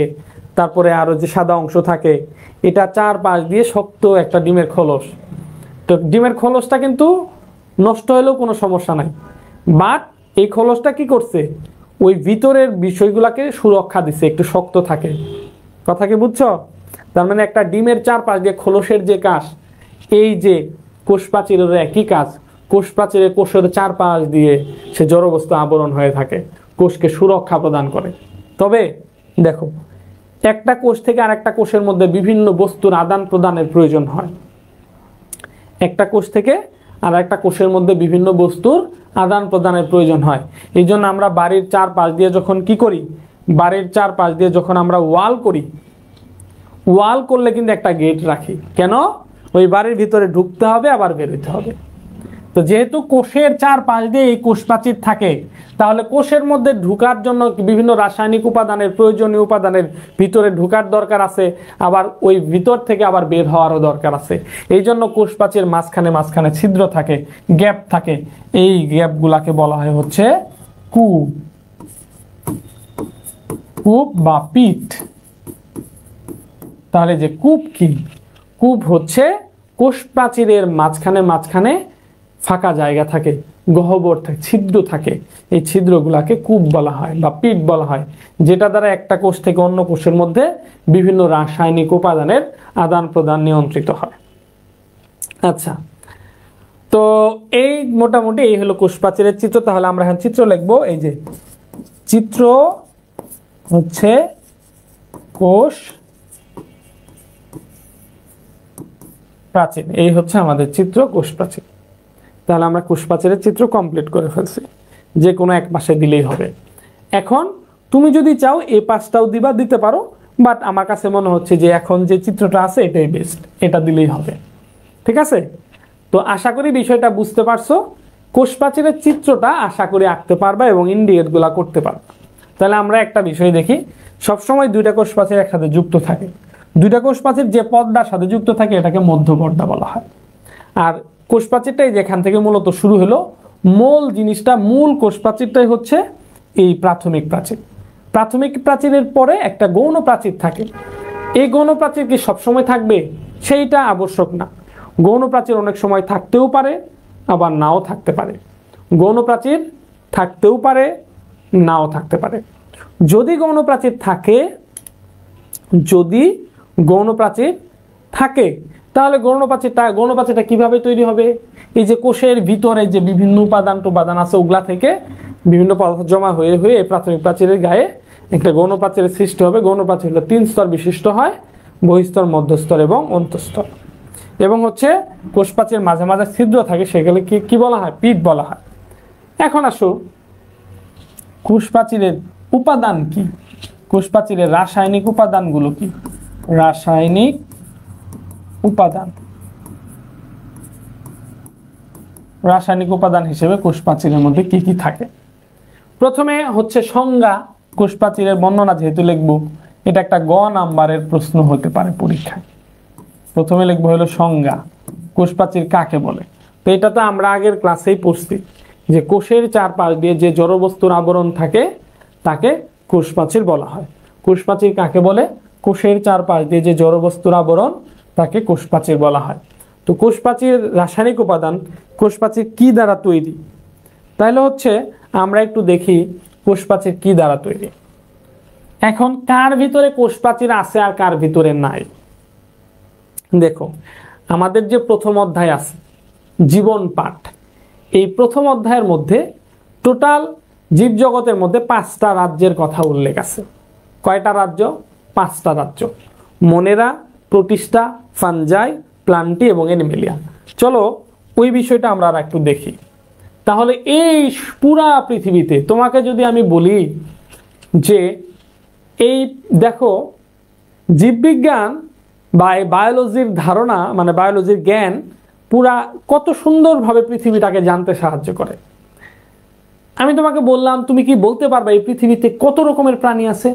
তারপরে আরো যে সাদা অংশ থাকে, এটা চারপাশ দিয়ে শক্ত একটা ডিমের খোলস। তো ডিমের খোলসটা কিন্তু নষ্ট হলেও কোনো সমস্যা নাই, বাট এই খোলসটা কি করছে? ওই ভিতরের বিষয়গুলোকে সুরক্ষা দিচ্ছে, একটু শক্ত থাকে। কথা কি বুঝছো? তার মানে একটা ডিমের চারপাশ দিয়ে খোলসের যে কাজ, এই যে কোষ প্রাচীরের একই কাজ। কোষ প্রাচীরে কোষের চারপাশ দিয়ে সে জড়বস্তু আবরণ হয়ে থাকে, কোষকে সুরক্ষা প্রদান করে। তবে দেখো, একটা কোষ থেকে আরেকটা কোষের মধ্যে বিভিন্ন বস্তুর আদান প্রদানের প্রয়োজন হয়। একটা কোষ থেকে আর একটা কোষের মধ্যে বিভিন্ন বস্তুর আদান প্রদানের প্রয়োজন হয়। এই জন্য আমরা বাড়ির চারপাশ দিয়ে যখন কি করি, বাড়ির চারপাশ দিয়ে যখন আমরা ওয়াল করি, ওয়াল করলে কিন্তু একটা গেট রাখি। কেন? ওই বাড়ির ভিতরে ঢুকতে হবে, আবার বেরোতে হবে। তো যেহেতু কোষের চারপাশ দিয়ে এই কোষ প্রাচীর থাকে, তাহলে কোষের মধ্যে ঢোকার জন্য বিভিন্ন রাসায়নিক উপাদানের, প্রয়োজনীয় উপাদানের ভিতরে ঢোকার দরকার আছে, আবার ওই ভিতর থেকে আবার বের হওয়ারও দরকার আছে। এই জন্য কোষ প্রাচীর মাঝখানে মাঝখানে ছিদ্র থাকে, গ্যাপ থাকে। এই গ্যাপগুলাকে বলা হয় হচ্ছে কূপ, কূপ বা পিট। তাহলে যে কূপ কি? কূপ হচ্ছে কোষ প্রাচীরের মাঝখানে মাঝখানে ফাঁকা জায়গা থাকে, গহ্বর থাকে, ছিদ্র থাকে। এই ছিদ্রগুলাকে কূপ বলা হয় বা পিট বলা হয়, যেটা দ্বারা একটা কোষ থেকে অন্য কোষের মধ্যে বিভিন্ন রাসায়নিক উপাদানের আদান প্রদান নিয়ন্ত্রিত হয়। আচ্ছা, তো এই মোটামুটি এই হলো কোষ প্রাচীরের চিত্র। তাহলে আমরা এখন চিত্র লিখবো। এই যে চিত্র হচ্ছে কোষ প্রাচীর, এই হচ্ছে আমাদের চিত্র কোষ প্রাচীর। তাহলে আমরা কোষ প্রাচীরের চিত্র কমপ্লিট করে ফেলছি, যে কোনো এক পাশে দিলেই হবে। এখন তুমি যদি চাও এই পাশটাও দিতে পারো, বাট আমার কাছে মনে হচ্ছে যে এখন যে চিত্রটা আছে এটাই বেস্ট, এটা দিলেই হবে। ঠিক আছে? তো আশা করি বিষয়টা বুঝতে পারছো। কোষ প্রাচীরের চিত্রটা আশা করি আঁকতে পারবা এবং ইন্ডিকেটগুলা করতে পারবা। তাহলে আমরা একটা বিষয় দেখি, সবসময় দুইটা কোষ প্রাচীর একসাথে যুক্ত থাকে। দুইটা কোষ প্রাচীর যে পর্দার সাথে যুক্ত থাকে এটাকে মধ্য পর্দা বলা হয়। আর কোষ প্রাচীরটাই যেখান থেকে মূলত শুরু হলো, মূল জিনিসটা, মূল কোষ প্রাচীরটাই হচ্ছে এই প্রাথমিক প্রাচীর। প্রাথমিক প্রাচীরের পরে একটা গৌণ প্রাচীর থাকে। এই গৌণ প্রাচীর কি সবসময় থাকবে? সেইটা আবশ্যক না। গৌণ প্রাচীর অনেক সময় থাকতেও পারে, আবার নাও থাকতে পারে। গৌণ প্রাচীর থাকতেও পারে, নাও থাকতে পারে। যদি গৌণ প্রাচীর থাকে, যদি গৌণ প্রাচীর থাকে, তাহলে গৌণ প্রাচীরটা কিভাবে তৈরি হবে? এই যে কোষের ভিতরে যে বিভিন্ন উপাদান আছে, ওগুলা থেকে বিভিন্ন পদার্থ জমা হয়ে হয়ে প্রাথমিক প্রাচীরের গায়ে একটা গৌণ প্রাচীরের সৃষ্টি হবে। গৌণ প্রাচীর হলো 3 স্তর বিশিষ্ট হয়, বহিস্তর, মধ্যস্তর এবং অন্তঃস্তর। এবং হচ্ছে কোষ প্রাচীর মাঝে মাঝে ছিদ্র থাকে, সেগুলো কি বলা হয়? পিট বলা হয়। এখন আসো, কোষ প্রাচীরের উপাদান কি? কোষ প্রাচীরের রাসায়নিক উপাদানগুলো কি? রাসায়নিক উপাদান, রাসায়নিক উপাদান হিসেবে কোষ প্রাচীরের মধ্যে কি কি থাকে? প্রথমে হচ্ছে সংজ্ঞা। কোষ প্রাচীরের বর্ণনা যেহেতু লিখবো, এটা একটা গ নাম্বারের প্রশ্ন হতে পারে পরীক্ষায়। প্রথমে লিখবো হলো সংজ্ঞা, কোষ প্রাচীর কাকে বলে। তো এটা তো আমরা আগের ক্লাসেই পড়ছি যে কোষের চারপাশ দিয়ে যে জড়বস্তুর আবরণ থাকে তাকে কোষ প্রাচীর বলা হয়। কোষ প্রাচীর কাকে বলে? কোষের চারপাশ দিয়ে যে জড়বস্তুর আবরণ তাকে কোষ প্রাচীর বলা হয়। তো কোষ প্রাচীর রাসায়নিক উপাদান, কোষ প্রাচীর কি দ্বারা তৈরি? তাহলে হচ্ছে আমরা একটু দেখি কোষ প্রাচীর কি দ্বারা তৈরি। এখন কার ভিতরে কোষ প্রাচীর আছে আর কার ভিতরে নাই? দেখো, আমাদের যে প্রথম অধ্যায় আছে জীবন পাঠ, এই প্রথম অধ্যায়ের মধ্যে টোটাল জীবজগতের মধ্যে 5টা রাজ্যের কথা উল্লেখ আছে। কয়টা রাজ্য? 5টা রাজ্য: মনেরা, প্রোটিস্টা, ফানজাই, প্লান্টি এবং অ্যানিমেলিয়া। চলো ওই বিষয়টা আমরা আর একটু দেখি। তাহলে এই পুরা পৃথিবীতে তোমাকে যদি আমি বলি যে এই দেখো, জীববিজ্ঞান বা বায়োলজির ধারণা, মানে বায়োলজির জ্ঞান পুরা কত সুন্দরভাবে পৃথিবীটাকে জানতে সাহায্য করে। আমি তোমাকে বললাম, তুমি কি বলতে পারবে এই পৃথিবীতে কত রকমের প্রাণী আছে,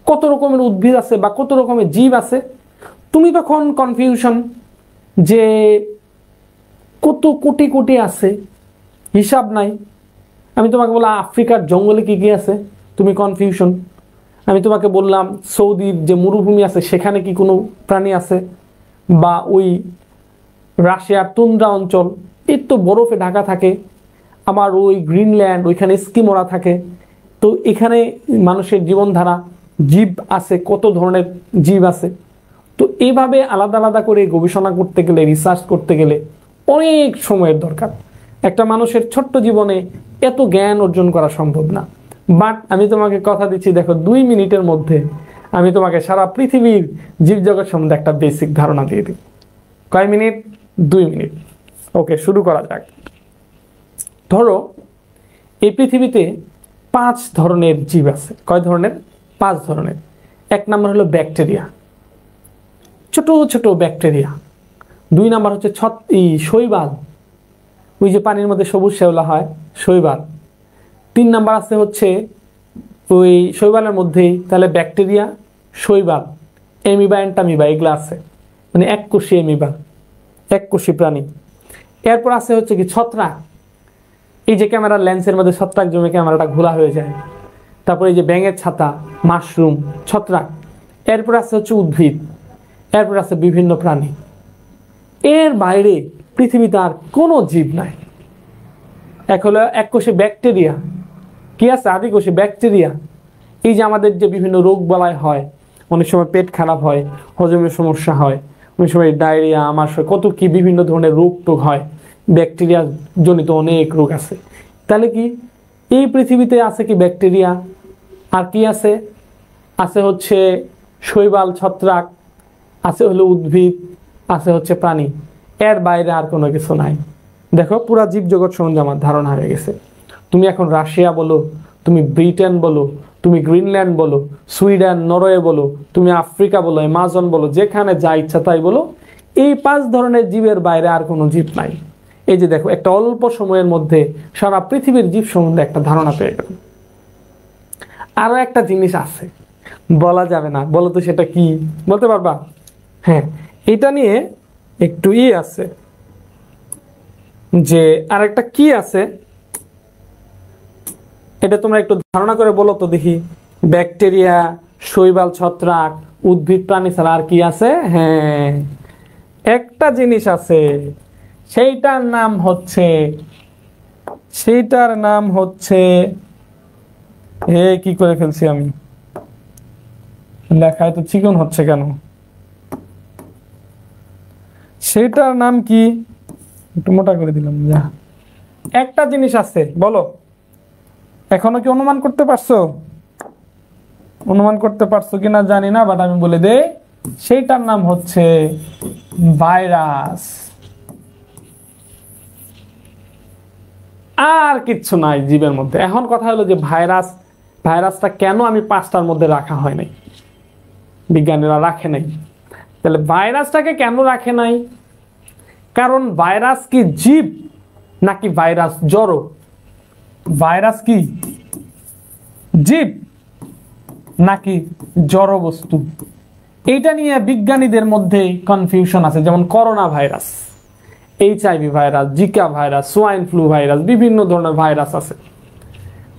কত রকমের উদ্ভিদ আছে বা কত রকমের জীব আছে? তুমি তখন কনফিউশন যে কত কোটি কোটি আছে, হিসাব নাই। আমি তোমাকে বললাম আফ্রিকার জঙ্গলে কি কি আছে, তুমি কনফিউশন। আমি তোমাকে বললাম সৌদির যে মরুভূমি আছে সেখানে কি কোনো প্রাণী আছে, বা ওই রাশিয়ার তুন্দ্রা অঞ্চল এর তো বরফে ঢাকা থাকে, আবার ওই গ্রিনল্যান্ড ওইখানে স্কিমোরা থাকে। তো এখানে মানুষের জীবনধারা, জীব আছে, কত ধরনের জীব আছে। তো এইভাবে আলাদা আলাদা করে গবেষণা করতে গেলে, রিসার্চ করতে গেলে অনেক সময়ের দরকার। একটা মানুষের ছোট্ট জীবনে এত জ্ঞান অর্জন করা সম্ভব না। বাট আমি তোমাকে কথা দিচ্ছি, দেখো 2 মিনিটের মধ্যে আমি তোমাকে সারা পৃথিবীর জীবজগৎ সম্বন্ধে একটা বেসিক ধারণা দিয়ে দিই। কয় মিনিট? 2 মিনিট। ওকে, শুরু করা যাক। ধরো এই পৃথিবীতে 5 ধরনের জীব আছে। কয় ধরনের? 5 ধরনের। 1 নম্বর হলো ব্যাকটেরিয়া, ছোট ছোট ব্যাকটেরিয়া। 2 নম্বর হচ্ছে শৈবাল, ওই যে পানির মধ্যে সবুজ শ্যাওলা হয়, শৈবাল। 3 নাম্বার আছে হচ্ছে ওই শৈবালের মধ্যেই তাহলে ব্যাকটেরিয়া, শৈবাল, অ্যামিবা, অ্যান্টামিবা এগুলো আছে, মানে এককোষী অ্যামিবা, এককোষী প্রাণী। এরপর আছে হচ্ছে কি ছত্রাক, এই যে ক্যামেরার লেন্সের মধ্যে ছত্রাক জমে ক্যামেরাটা ঘোলা হয়ে যায়। তারপর এই যে ব্যাঙের ছাতা, মাশরুম, ছত্রাক। এরপর আছে হচ্ছে উদ্ভিদ, এরপর আছে বিভিন্ন প্রাণী। এর বাইরে পৃথিবীতে আর কোনো জীব নাই। এক হলো এককোষী ব্যাকটেরিয়া, কি আছে আদিকোষী ব্যাকটেরিয়া। এই যে আমাদের যে বিভিন্ন রোগ বালাই হয়, অনেক সময় পেট খারাপ হয়, হজমের সমস্যা হয়, অনেক সময় ডায়রিয়া, আমাশয়, কত কি বিভিন্ন ধরনের রোগ টোগ হয়, ব্যাকটেরিয়া জনিত অনেক রোগ আছে। তাহলে কি এই পৃথিবীতে আছে কি ব্যাকটেরিয়া, আর কি আছে, আছে হচ্ছে শৈবাল, ছত্রাক, আছে হলো উদ্ভিদ, আছে হচ্ছে প্রাণী। এর বাইরে আর কোনো কিছু নাই। দেখো পুরা জীবজগৎ সম্বন্ধে আমার ধারণা হয়ে গেছে। তুমি এখন রাশিয়া বলো, তুমি ব্রিটেন বলো, তুমি গ্রিনল্যান্ড বলো, সুইডেন, নরওয়ে বলো, তুমি আফ্রিকা বলো, অ্যামাজন বলো, যেখানে যা ইচ্ছা তাই বলো, এই 5 ধরনের জীবের বাইরে আর কোনো জীব নাই। এই যে দেখো একটা অল্প সময়ের মধ্যে সারা পৃথিবীর জীব সম্বন্ধে একটা ধারণা পেয়ে গেল। আরো একটা জিনিস আছে, বলা যাবে না, বলো তো সেটা কি, বলতে পারবা? হ্যাঁ, এটা নিয়ে একটু আছে, যে আরেকটা কি আছে, এটা তোমরা একটু ধারণা করে বলো তো দেখি। ব্যাকটেরিয়া, শৈবাল, ছত্রাক, উদ্ভিদ, প্রাণী ছাড়া আর কি আছে? হ্যাঁ, একটা জিনিস আছে, সেইটার নাম হচ্ছে কি করে ফেলছি আমি, লেখায় তো চিকন হচ্ছে কেন, সেটার নাম কি, একটু মোটা করে দিলাম। একটা জিনিস আছে, বলো, এখনো কি অনুমান করতে পারছো? অনুমান করতে পারছো কিনা জানি না, বাট আমি বলে দেই, সেইটার নাম হচ্ছে ভাইরাস। আর কিচ্ছু নাই জীবের মধ্যে। এখন কথা হলো যে ভাইরাসটা কেন আমি 5টার মধ্যে রাখা হয় নাই, বিজ্ঞানীরা রাখে নাই। তাহলে ভাইরাসটাকে কেন রাখে নাই? কারণ ভাইরাস কি জীব নাকি ভাইরাস জড়? ভাইরাস কি জীব নাকি জড় বস্তু? এইটা নিয়ে বিজ্ঞানীদের মধ্যে কনফিউশন আছে। যেমন corona virus, HIV virus, Zika virus, swine flu virus, বিভিন্ন ধরনের ভাইরাস আছে।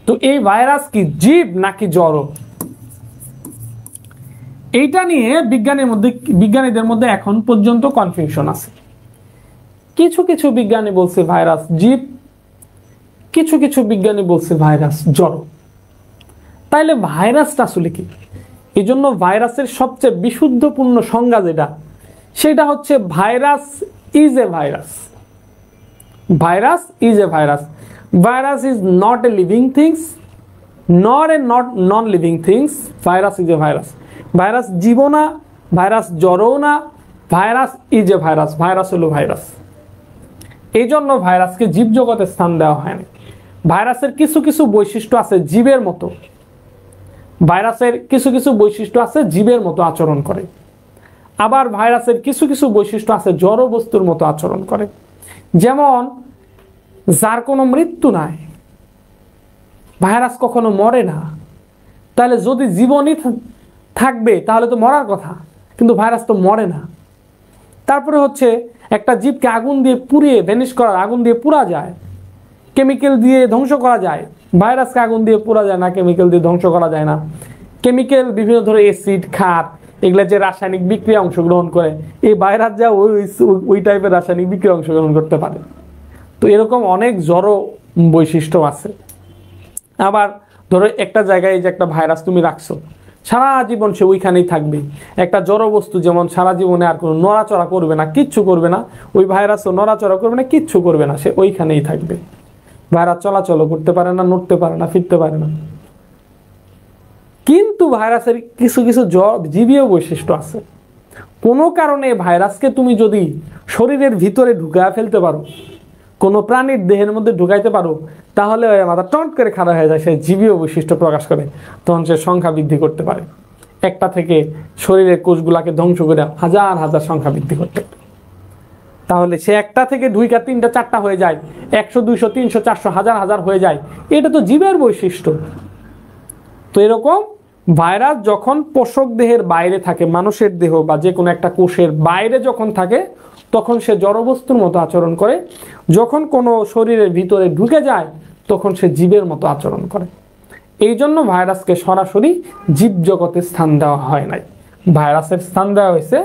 তো এই ভাইরাস কি জীব নাকি জড়? এইটা নিয়ে বিজ্ঞানীদের মধ্যে এখন পর্যন্ত কনফিউশন আছে। কিছু কিছু বিজ্ঞানী বলছে ভাইরাস জীব, কিছু কিছু বিজ্ঞানী বলছে ভাইরাস জড়। তাইলে ভাইরাসটা আসলে কি? এই জন্য ভাইরাসের সবচেয়ে বিশুদ্ধপূর্ণ সংজ্ঞা যেটা, সেটা হচ্ছে virus is a virus. Virus is a virus. Virus is not a living things not a non living things. Virus is a virus. Virus জীব না, ভাইরাস জড়ও না, virus is a virus. Virus হলো ভাইরাস। এই জন্য ভাইরাসকে জীবজগতে স্থান দেওয়া হয় না। ভাইরাসের কিছু কিছু বৈশিষ্ট্য আছে জীবের মতো, ভাইরাসের কিছু কিছু বৈশিষ্ট্য আছে জীবের মতো আচরণ করে। আবার ভাইরাসের কিছু কিছু বৈশিষ্ট্য আছে জড় বস্তুর মতো আচরণ করে। যেমন যার কোনো মৃত্যু নাই, ভাইরাস কখনো মরে না। তাহলে যদি জীবনই থাকবে তাহলে তো মরার কথা, কিন্তু ভাইরাস তো মরে না। তারপরে হচ্ছে একটা জীবকে আগুন দিয়ে পুড়িয়ে ভ্যানিশ করা, আগুন দিয়ে পুড়া যায়, কেমিক্যাল দিয়ে ধ্বংস করা যায়। ভাইরাসকে আগুন দিয়ে পুড়া যায় না, কেমিক্যাল দিয়ে ধ্বংস করা যায় না। কেমিক্যাল বিভিন্ন ধরনের অ্যাসিড, ক্ষার, এগুলা যে রাসায়নিক বিক্রিয়া অংশগ্রহণ করে, এই ভাইরাস যা ওই টাইপের রাসায়নিক বিক্রিয়া অংশগ্রহণ করতে পারে। তো এরকম অনেক জড় বৈশিষ্ট্য আছে। আবার ধরো একটা জায়গায় যে একটা ভাইরাস তুমি রাখছো, সারা জীবন সে ওইখানেই থাকবে। একটা জড় বস্তু যেমন সারা জীবনে আর কোনো নড়াচড়া করবে না, কিচ্ছু করবে না, ওই ভাইরাসও নড়াচড়া করবে না, কিচ্ছু করবে না, সে ওইখানেই থাকবে। ভাইরাস চলাচল করতে পারে না, নড়তে পারে না, ফিরতে পারে না। কিন্তু ভাইরাসের কিছু কিছু জীবীয় বৈশিষ্ট্য আছে। কোনো কারণে ভাইরাসকে তুমি যদি শরীরের ভিতরে ঢুকায় ফেলতে পারো, কোনো প্রাণীর দেহের মধ্যে ঢুকাইতে পারো, তাহলে মাথা টন্ট করে খাড়া হয়ে যায়, সে জীবীয় বৈশিষ্ট্য প্রকাশ করে। তখন সে সংখ্যা বৃদ্ধি করতে পারে, একটা থেকে শরীরের কোষগুলাকে ধ্বংস করে হাজার হাজার সংখ্যা বৃদ্ধি করতে পারে। তাহলে সে একটা থেকে দুইটা তিনটা চারটা হয়ে যায়, 100 200 300 400 হাজার হাজার হয়ে যায়, এটা তো জীবের বৈশিষ্ট্য। তো এরকম ভাইরাস যখন পোষক দেহের বাইরে থাকে, মানুষের দেহ বা যে কোনো একটা কোষের বাইরে যখন থাকে, তখন সে জড়বস্তুর মতো আচরণ করে। যখন কোনো শরীরের ভিতরে ঢুকে যায় তখন সে জীবের মতো আচরণ করে। এই জন্য ভাইরাসকে সরাসরি জীব জগতে স্থান দেওয়া হয় নাই, ভাইরাসের স্থান দেওয়া হয়েছে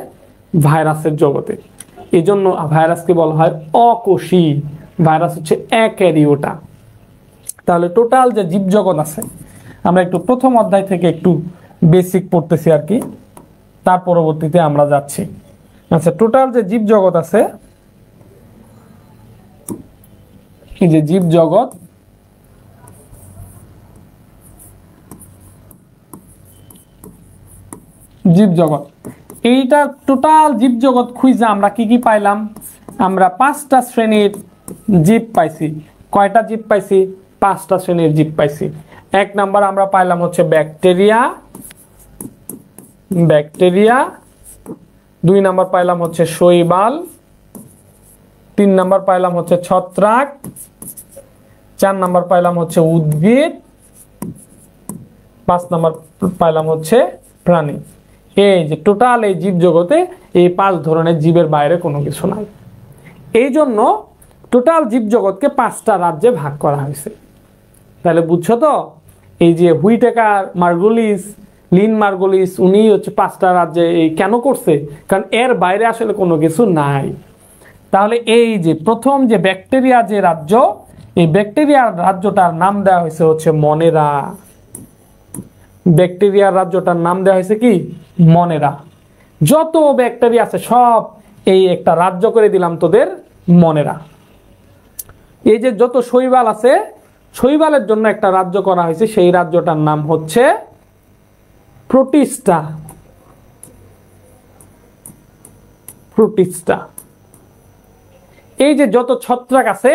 ভাইরাসের জগতে। এই জন্য ভাইরাসকে বলা হয় অকোষী, ভাইরাস হচ্ছে অ্যাক্যারিওটা। তাহলে টোটাল যে জীবজগৎ আছে, আমরা একটু প্রথম অধ্যায় থেকে একটু বেসিক পড়তেছি আর কি, তার পরবর্তীতে আমরা যাচ্ছি। আচ্ছা, টোটাল যে জীবজগৎ আছে, এই যে জীবজগৎ, জীবজগৎ, এইটা টোটাল জীবজগৎ খুঁজে আমরা কি কি পাইলাম? আমরা 5টা শ্রেণীর জীব পাইছি। কয়টা জীব পাইছি? 5টা শ্রেণীর জীব পাইছি। 1 নাম্বার আমরা পাইলাম হচ্ছে ব্যাকটেরিয়া, 2 নাম্বার পাইলাম হচ্ছে শৈবাল, 3 নাম্বার পাইলাম হচ্ছে ছত্রাক, 4 নাম্বার পাইলাম হচ্ছে উদ্ভিদ, 5 নাম্বার পাইলাম হচ্ছে প্রাণী। এই যে টোটাল এই জীব জগতে এই 5 ধরনের জীবের বাইরে কোনো কিছু নাই। এই জন্য টোটাল জীব জগৎকে 5টা রাজ্যে ভাগ করা হয়েছে। তাহলে বুঝছো তো, এই যে হুইটেকার, মার্গুলিস, লিন মার্গুলিস, উনি হচ্ছে 5টা রাজ্যে এই কেন করছে? কারণ এর বাইরে আসলে কোনো কিছু নাই। তাহলে এই যে প্রথম যে ব্যাকটেরিয়া যে রাজ্য, এই ব্যাকটেরিয়ার রাজ্যটার নাম দেওয়া হয়েছে হচ্ছে মনেরা। ব্যাকটেরিয়ার রাজ্যটার নাম দেওয়া হয়েছে কি? মনেরা। যত ব্যাকটেরিয়া আছে সব এই একটা রাজ্য করে দিলাম তোদের মনেরা। এই যে যত শৈবাল আছে, শৈবালের জন্য একটা রাজ্য করা হয়েছে, সেই রাজ্যটার নাম হচ্ছে প্রোটিস্টা। প্রোটিস্টা। এই যে যত ছত্রাক আছে,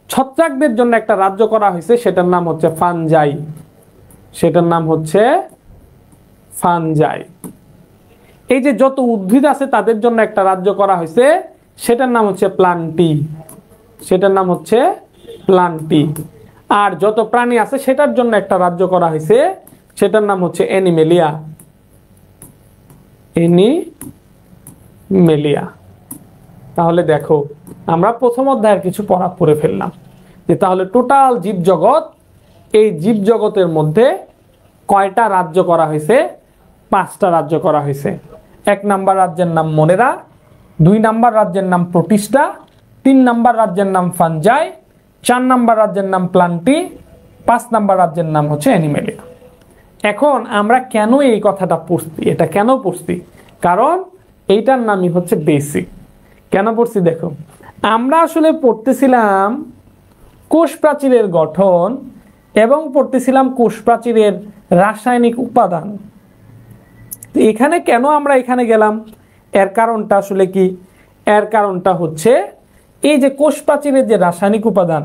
ছত্রাকদের জন্য একটা রাজ্য করা হয়েছে, সেটার নাম হচ্ছে ফানজাই। সেটার নাম হচ্ছে ফানজাই। এই যে যত উদ্ভিদ আছে তাদের জন্য একটা রাজ্য করা হয়েছে, সেটার নাম হচ্ছে প্লান্টি। সেটার নাম হচ্ছে প্লান্টি। আর যত প্রাণী আছে সেটার জন্য একটা রাজ্য করা হয়েছে, সেটার নাম হচ্ছে অ্যানিমেলিয়া। অ্যানিমেলিয়া। তাহলে দেখো, আমরা প্রথম অধ্যায়ের কিছু পড়ে ফেললাম যে তাহলে টোটাল জীবজগৎ, এই জীবজগতের মধ্যে কয়টা রাজ্য করা হয়েছে? 5টা রাজ্য করা হয়েছে। 1 নাম্বার রাজ্যের নাম মনেরা, 2 নাম্বার রাজ্যের নাম প্রোটিস্টা, 3 নাম্বার রাজ্যের নাম ফানজাই, 4 নাম্বার রাজ্যের নাম প্লান্টি, 5 নাম্বার রাজ্যের নাম হচ্ছে অ্যানিমেলিয়া। এখন আমরা কেন এই কথাটা পড়ছি? এটা কেন পড়ছি? কারণ এইটার নামই হচ্ছে বেসিক। কেন পড়ছি দেখো, আমরা আসলে পড়তেছিলাম কোষ প্রাচীরের গঠন এবং পড়তেছিলাম কোষ প্রাচীরের রাসায়নিক উপাদান। এখানে কেন আমরা এখানে গেলাম? এর কারণটা আসলে কি? এর কারণটা হচ্ছে এই যে কোষ প্রাচীরের যে রাসায়নিক উপাদান,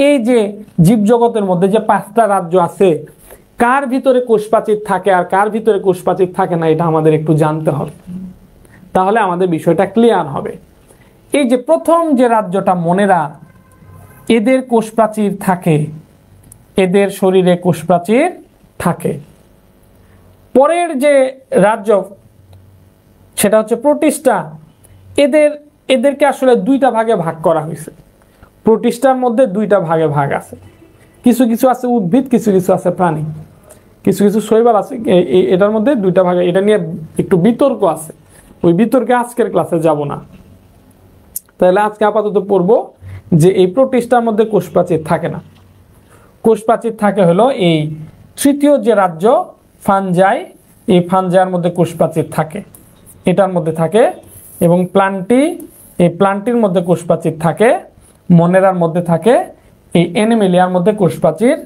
এই যে জীবজগতের মধ্যে যে 5টা রাজ্য আছে, কার ভিতরে কোষ প্রাচীর থাকে আর কার ভিতরে কোষ প্রাচীর থাকে না, এটা আমাদের একটু জানতে হবে। তাহলে আমাদের বিষয়টা ক্লিয়ার হবে। এই যে প্রথম যে রাজ্যটা মনেরা, এদের কোষ প্রাচীর থাকে, এদের শরীরে কোষ প্রাচীর থাকে। পরের যে রাজ্য সেটা হচ্ছে প্রোটিস্টা, এদেরকে আসলে 2টা ভাগে ভাগ করা হয়েছে। প্রোটিস্টার মধ্যে 2টা ভাগে ভাগ আছে, কিছু কিছু আছে উদ্ভিদ, কিছু কিছু আছে প্রাণী, কিছু কিছু শৈবাল আছে। এটার মধ্যে 2টা ভাগে, এটা নিয়ে একটু বিতর্ক আছে, ওই বিতর্কে আজকের ক্লাসে যাব না। তাহলে আজকে আপাতত পড়বো যে এই প্রোটিস্টার মধ্যে কোষ প্রাচীর থাকে না। কোষ প্রাচীর থাকে হলো এই তৃতীয় যে রাজ্য ফানজাই, এই ফানজাইয়ের মধ্যে কোষ প্রাচীর থাকে, এটার মধ্যে থাকে। এবং প্লান্টি, এই প্লান্টির মধ্যে কোষ প্রাচীর থাকে, মনেরার মধ্যে থাকে। এই অ্যানিমেলিয়ার মধ্যে কোষ প্রাচীর,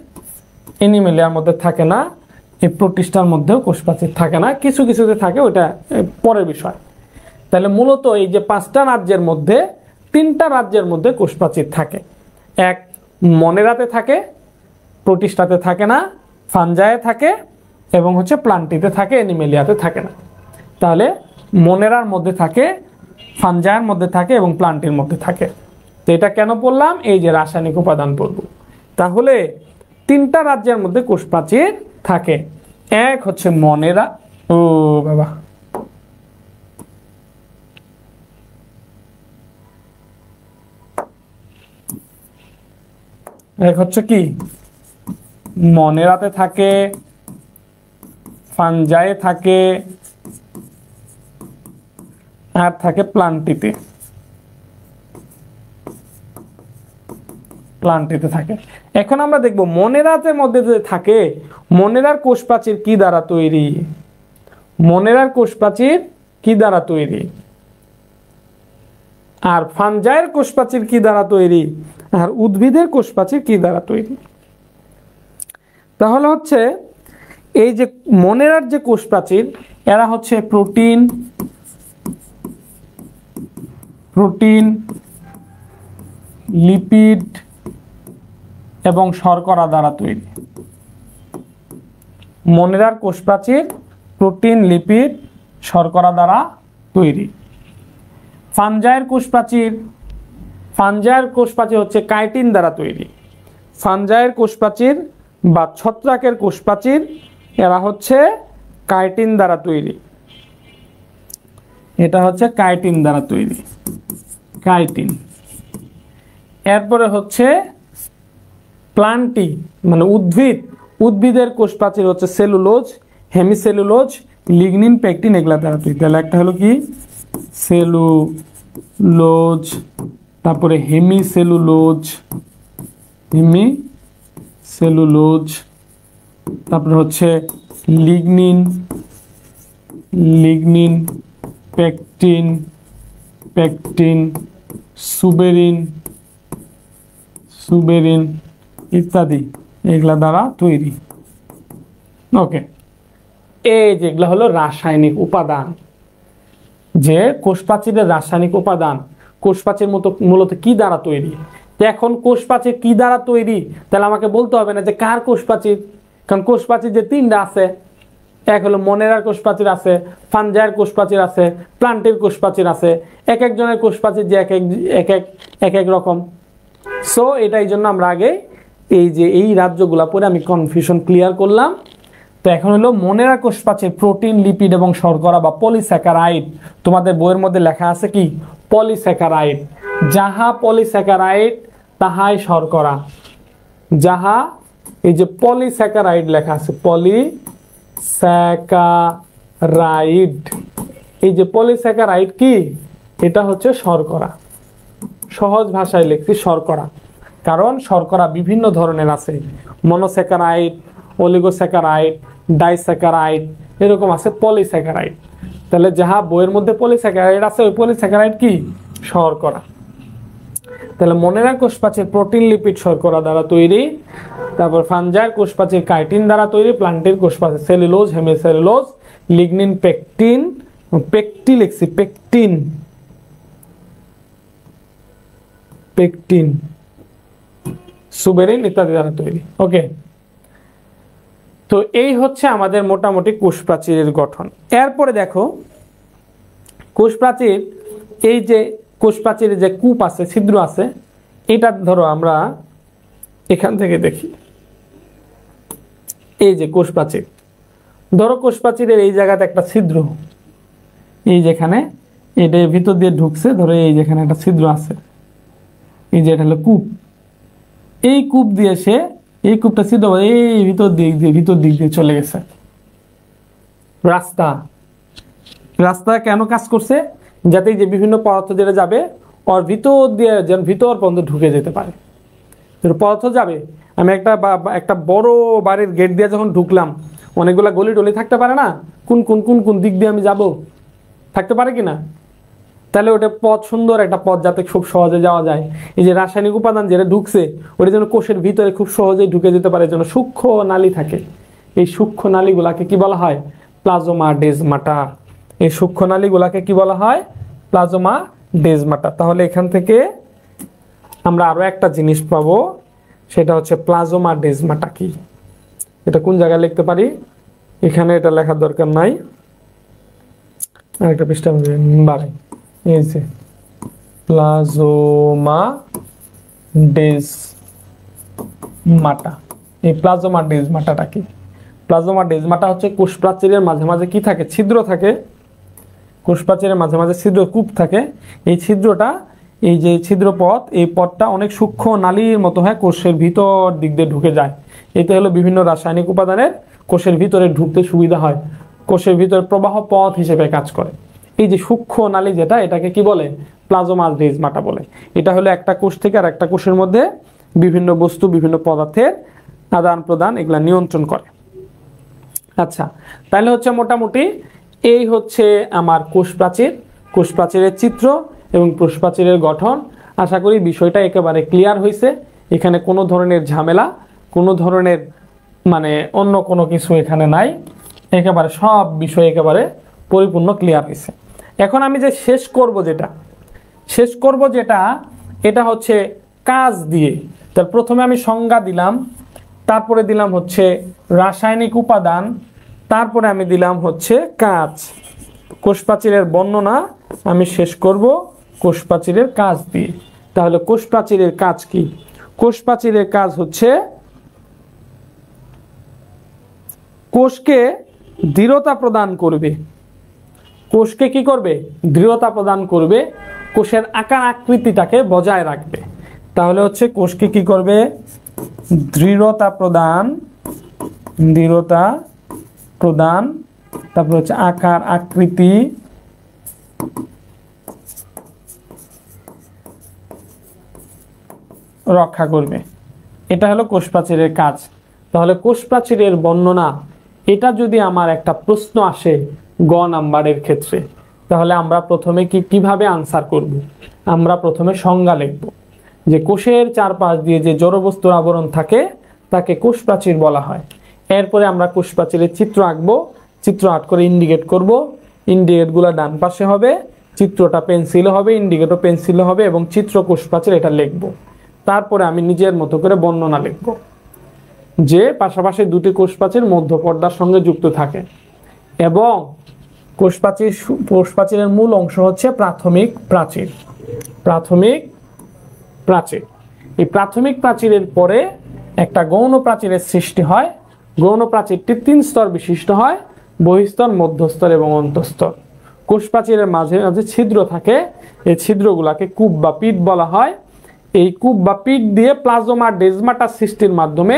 অ্যানিমেলিয়ার মধ্যে থাকে না। এই প্রোটিস্টার মধ্যেও কোষ প্রাচীর থাকে না, কিছু কিছুতে থাকে, ওইটা পরের বিষয়। তাহলে মূলত এই যে 5টা রাজ্যের মধ্যে 3টা রাজ্যের মধ্যে কোষ প্রাচীর থাকে। এক মনেরাতে থাকে, প্রোটিস্টাতে থাকে না, ফানজায়ে থাকে এবং হচ্ছে প্লান্টিতে থাকে, অ্যানিমেলিয়াতে থাকে না। তাহলে মনেরার মধ্যে থাকে ফানজাইয়ের মধ্যে থাকে এবং প্লান্টের মধ্যে থাকে। তো এটা কেন বললাম, এই যে রাসায়নিক উপাদান পড়ব। তাহলে তিনটা রাজ্যের মধ্যে কোষ প্রাচীর থাকে। এক হচ্ছে মনেরা, ও বাবা, এক হচ্ছে কি মনেরাতে থাকে, ফানজাইয়ে থাকে, আর থাকে প্লান্টিতে। প্লান্টিতে থাকে। এখন আমরা দেখব মনেরাতের মধ্যে যে থাকে, মনেরার কোষ প্রাচীর কি দ্বারা তৈরি, মনেরার কোষ প্রাচীর কি দ্বারা তৈরি, আর ফানজাইয়ের কোষ প্রাচীর কি দ্বারা তৈরি, আর উদ্ভিদের কোষ প্রাচীর কি দ্বারা তৈরি। তাহলে হচ্ছে এই যে মনেরার যে কোষ প্রাচীর, এরা হচ্ছে প্রোটিন, লিপিড এবং শর্করা দ্বারা তৈরি। মনেরার কোষ প্রাচীর প্রোটিন, লিপিড, শর্করা দ্বারা তৈরি। ফানজাইয়ের কোষ প্রাচীর, ফানজাইয়ের কোষ প্রাচীর হচ্ছে কাইটিন দ্বারা তৈরি। ফানজাইয়ের কোষ প্রাচীর বা ছত্রাকের কোষ প্রাচীর, এরা হচ্ছে কাইটিন দ্বারা তৈরি। এটা হচ্ছে কাইটিন দ্বারা তৈরি, কাইটিন। এরপরে হচ্ছে প্লান্টি মানে উদ্ভিদ, উদ্ভিদের কোষ প্রাচীর হচ্ছে সেলুলোজ, হেমিসেলুলোজ, লিগনিন, পেকটিন, এগুলা দ্বারা তৈরি। তাহলে একটা হলো কি সেলুলোজ, তারপরে হেমিসেলুলোজ, হেমিসেলুলোজ, তারপরে হচ্ছে lignin, lignin, pectin, pectin, suberin, suberin ইত্যাদি, এগুলা দ্বারা তৈরি। ওকে, এই যেগুলো হলো রাসায়নিক উপাদান, যে কোষ প্রাচীরের রাসায়নিক উপাদান। কোষ প্রাচীর মূলত কি দ্বারা তৈরি। এখন কোষ প্রাচীর কি দ্বারা তৈরি, তাহলে আমাকে বলতে হবে না যে কার কোষ প্রাচীর, কারণ কোষ প্রাচীর যে তিনটা আছে, এক হলো মনেরার কোষ প্রাচীর আছে, ফানজাইয়ের কোষ প্রাচীর আছে, প্লান্টের কোষ প্রাচীর আছে। এক একজনের কোষ প্রাচীর যে এক এক রকম। সো এটাই জন্য আমরা আগে এই যে এই রাজ্যগুলা পরে আমি কনফিউশন ক্লিয়ার করলাম। তো এখন হলো মনেরার কোষ প্রাচীর প্রোটিন, লিপিড এবং শর্করা বা পলিস্যাকারাইড। তোমাদের বইয়ের মধ্যে লেখা আছে কি পলিস্যাকারাইড। যাহা পলিস্যাকারাইড তাহাই শর্করা। যাহা, এই যে পলিস্যাকারাইড লেখা আছে, পলিস্যাকারাইড, এই যে পলিস্যাকারাইড কি, এটা হচ্ছে শর্করা। সহজ ভাষায় লিখছি শর্করা, কারণ শর্করা বিভিন্ন ধরনের আছে, মনোস্যাকারাইড, অলিগোস্যাকারাইড, ডাইস্যাকারাইড, এরকম আছে পলিস্যাকারাইড। তাহলে যাহা বইয়ের মধ্যে পলিস্যাকারাইড আছে, ওই পলিস্যাকারাইড কি শর্করা। তাহলে মনেরার কোষ প্রাচীর প্রোটিন, লিপিড, শর্করা দ্বারা তৈরি। তারপর ফানজাইয়ের কোষ প্রাচীর কাইটিন দ্বারা তৈরি। প্লান্টের কোষ প্রাচীর সেলুলোজ, হেমিসেলুলোজ, লিগনিন, পেকটিন, পেকটি লিখছি, পেকটিন, পেকটিন, সুবেরিন ইত্যাদি দ্বারা তৈরি। ওকে, তো এই হচ্ছে আমাদের মোটামুটি কোষ প্রাচীরের গঠন। এরপরে দেখো কোষ প্রাচীর, এই যে কোষ প্রাচীরে যে কূপ আছে, ছিদ্র আছে, এটা ধরো আমরা এখান থেকে দেখি। এই যে কোষ প্রাচীর, ধরো কোষ প্রাচীরের এই জায়গাতে একটা ছিদ্র, এই যেখানে এটা ভিতর দিয়ে ঢুকছে, ধরো এই যেখানে একটা ছিদ্র আছে, এই যে এটা হলো কূপ। এই কূপ দিয়ে সে, এই কূপটা ছিদ্র এই ভিতর দিক দিয়ে চলে গেছে। রাস্তা, রাস্তা কেন কাজ করছে, যাতে যে বিভিন্ন পদার্থ যেটা যাবে ওর ভিতর দিয়ে যেন ভিতর পর্যন্ত ঢুকে যেতে পারে। পদার্থ যাবে, আমি একটা বড় বাড়ির গেট দিয়ে যখন ঢুকলাম, অনেকগুলা গলি টলি থাকতে পারে না, কোন কোন কোন কোন দিক দিয়ে আমি যাব, থাকতে পারে কিনা। তাহলে ওটা পথ, সুন্দর একটা পথ যাতে খুব সহজে যাওয়া যায়। এই যে রাসায়নিক উপাদান যেটা ঢুকছে, ওটা যেন কোষের ভিতরে খুব সহজেই ঢুকে যেতে পারে, যেন সূক্ষ্ম নালী থাকে। এই সূক্ষ্ম নালীগুলাকে কি বলা হয়, প্লাজমা ডেজমাটা। এই সূক্ষ্ম নালীগুলাকে কি বলা হয়, প্লাজমা ডেজমাটা। তাহলে এখান থেকে আমরা আরো একটা জিনিস পাবো, সেটা হচ্ছে প্লাজমা ডেজমাটা কি। এটা কোন জায়গায় লিখতে পারি, এখানে এটা লেখার দরকার নাই, আরেকটা পৃষ্ঠা বাড়াই। এই যে প্লাজোমা ডেজমাটা। এই প্লাজোমা ডেজমাটাটা কি? প্লাজোমা ডেজমাটা হচ্ছে কোষ প্রাচীরের মাঝে মাঝে কি থাকে? ছিদ্র থাকে। কোষ প্রাচীরের মাঝে মাঝে ছিদ্র কূপ থাকে। এই ছিদ্রটা, এই যে ছিদ্রপথ, এই পথটা অনেক সূক্ষ্ম নালীর মতো হয়, কোষের ভিতর দিক দিয়ে ঢুকে যায়। এতে হলো বিভিন্ন রাসায়নিক উপাদানের কোষের ভিতরে ঢুকতে সুবিধা হয়, কোষের ভিতরে প্রবাহ পথ হিসেবে কাজ করে। এই যে সূক্ষ্ম নালী যেটা, এটাকে কি বলে? প্লাজোমা ডেজমাটা বলে। এটা হলো একটা কোষ থেকে আর একটা কোষের মধ্যে বিভিন্ন বস্তু, বিভিন্ন পদার্থের আদান প্রদান এগুলা নিয়ন্ত্রণ করে। আচ্ছা, তাহলে হচ্ছে মোটামুটি এই হচ্ছে আমার কোষ প্রাচীর, কোষ প্রাচীরের চিত্র এবং কোষ প্রাচীরের গঠন। আশা করি বিষয়টা একেবারে ক্লিয়ার হয়েছে। এখানে কোনো ধরনের ঝামেলা, কোনো ধরনের মানে অন্য কোনো কিছু এখানে নাই, একেবারে সব বিষয় একেবারে পরিপূর্ণ ক্লিয়ার হয়েছে। এখন আমি যে শেষ করব যেটা এটা হচ্ছে কাজ দিয়ে। তার প্রথমে আমি সংজ্ঞা দিলাম, তারপরে দিলাম হচ্ছে রাসায়নিক উপাদান, তারপরে আমি দিলাম হচ্ছে কাজ। কোষ প্রাচীরের বর্ণনা আমি শেষ করব কোষ প্রাচীরের কাজ দিয়ে। তাহলে কোষ প্রাচীরের কাজ কি? কোষ প্রাচীরের কাজ হচ্ছে কোষকে দৃঢ়তা প্রদান করবে। কোষকে কি করবে? দৃঢ়তা প্রদান করবে, কোষের আকার আকৃতিটাকে বজায় রাখবে। তাহলে হচ্ছে কোষকে কি করবে? দৃঢ়তা প্রদান, তারপর হচ্ছে আকার আকৃতি রক্ষা করবে। এটা হলো কোষ প্রাচীরের কাজ। তাহলে কোষ প্রাচীরের বর্ণনা, এটা যদি আমার একটা প্রশ্ন আসে গ নাম্বারের ক্ষেত্রে, তাহলে আমরা প্রথমে কিভাবে আনসার করব? আমরা প্রথমে সংজ্ঞা লিখব যে কোষের চারপাশ দিয়ে যে জড়বস্তুর আবরণ থাকে তাকে কোষ প্রাচীর বলা হয়। এরপরে আমরা কোষ প্রাচীরের চিত্র আঁকবো, চিত্র আঁক করে ইন্ডিকেট করব। ইন্ডিকেটগুলো ডান পাশে হবে, চিত্রটা পেন্সিলে হবে, ইন্ডিকেটও পেন্সিলে হবে এবং চিত্র কোষ প্রাচীর এটা লিখব। তারপরে আমি নিজের মতো করে বর্ণনা লিখব যে পাশাপাশি দুটি কোষ প্রাচীর মধ্য পর্দার সঙ্গে যুক্ত থাকে এবং কোষ প্রাচীরের মূল অংশ হচ্ছে প্রাথমিক প্রাচীর। এই প্রাথমিক প্রাচীরের পরে একটা গৌণ প্রাচীরের সৃষ্টি হয়। গৌণ প্রাচীরটি 3 স্তর বিশিষ্ট হয়, বহিস্তর, মধ্যস্তর এবং অন্তঃস্তর। কোষ প্রাচীরের মাঝে মাঝে ছিদ্র থাকে, এই ছিদ্রগুলোকে কূপ বা পিট বলা হয়। এই কূপ বা পিট দিয়ে প্লাজোমা ডেজমাটা সৃষ্টির মাধ্যমে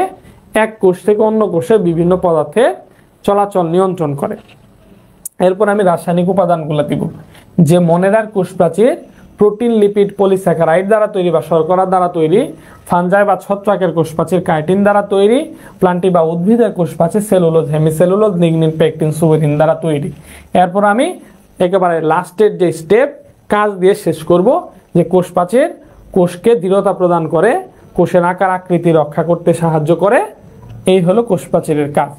এক কোষ থেকে অন্য কোষে বিভিন্ন পদার্থের চলাচল নিয়ন্ত্রণ করে। এরপর আমি রাসায়নিক উপাদানগুলো দিব, যে মনেরার কোষ প্রাচীর প্রোটিন, লিপিড, পলিস্যাকারাইড দ্বারা তৈরি বা শর্করা দ্বারা তৈরি, ফানজাই বা ছত্রাকের কোষ প্রাচীর কাইটিন দ্বারা তৈরি, প্লান্টি বা উদ্ভিদের কোষ প্রাচীর cellulose, hemicellulose, lignin, pectin, suberin দ্বারা তৈরি। এরপর আমি একেবারে লাস্টের যে স্টেপ কাজ দিয়ে শেষ করব, যে কোষ প্রাচীর কোষকে দৃঢ়তা প্রদান করে, কোষের আকার আকৃতি রক্ষা করতে সাহায্য করে। এই হলো কোষ প্রাচীরের কাজ।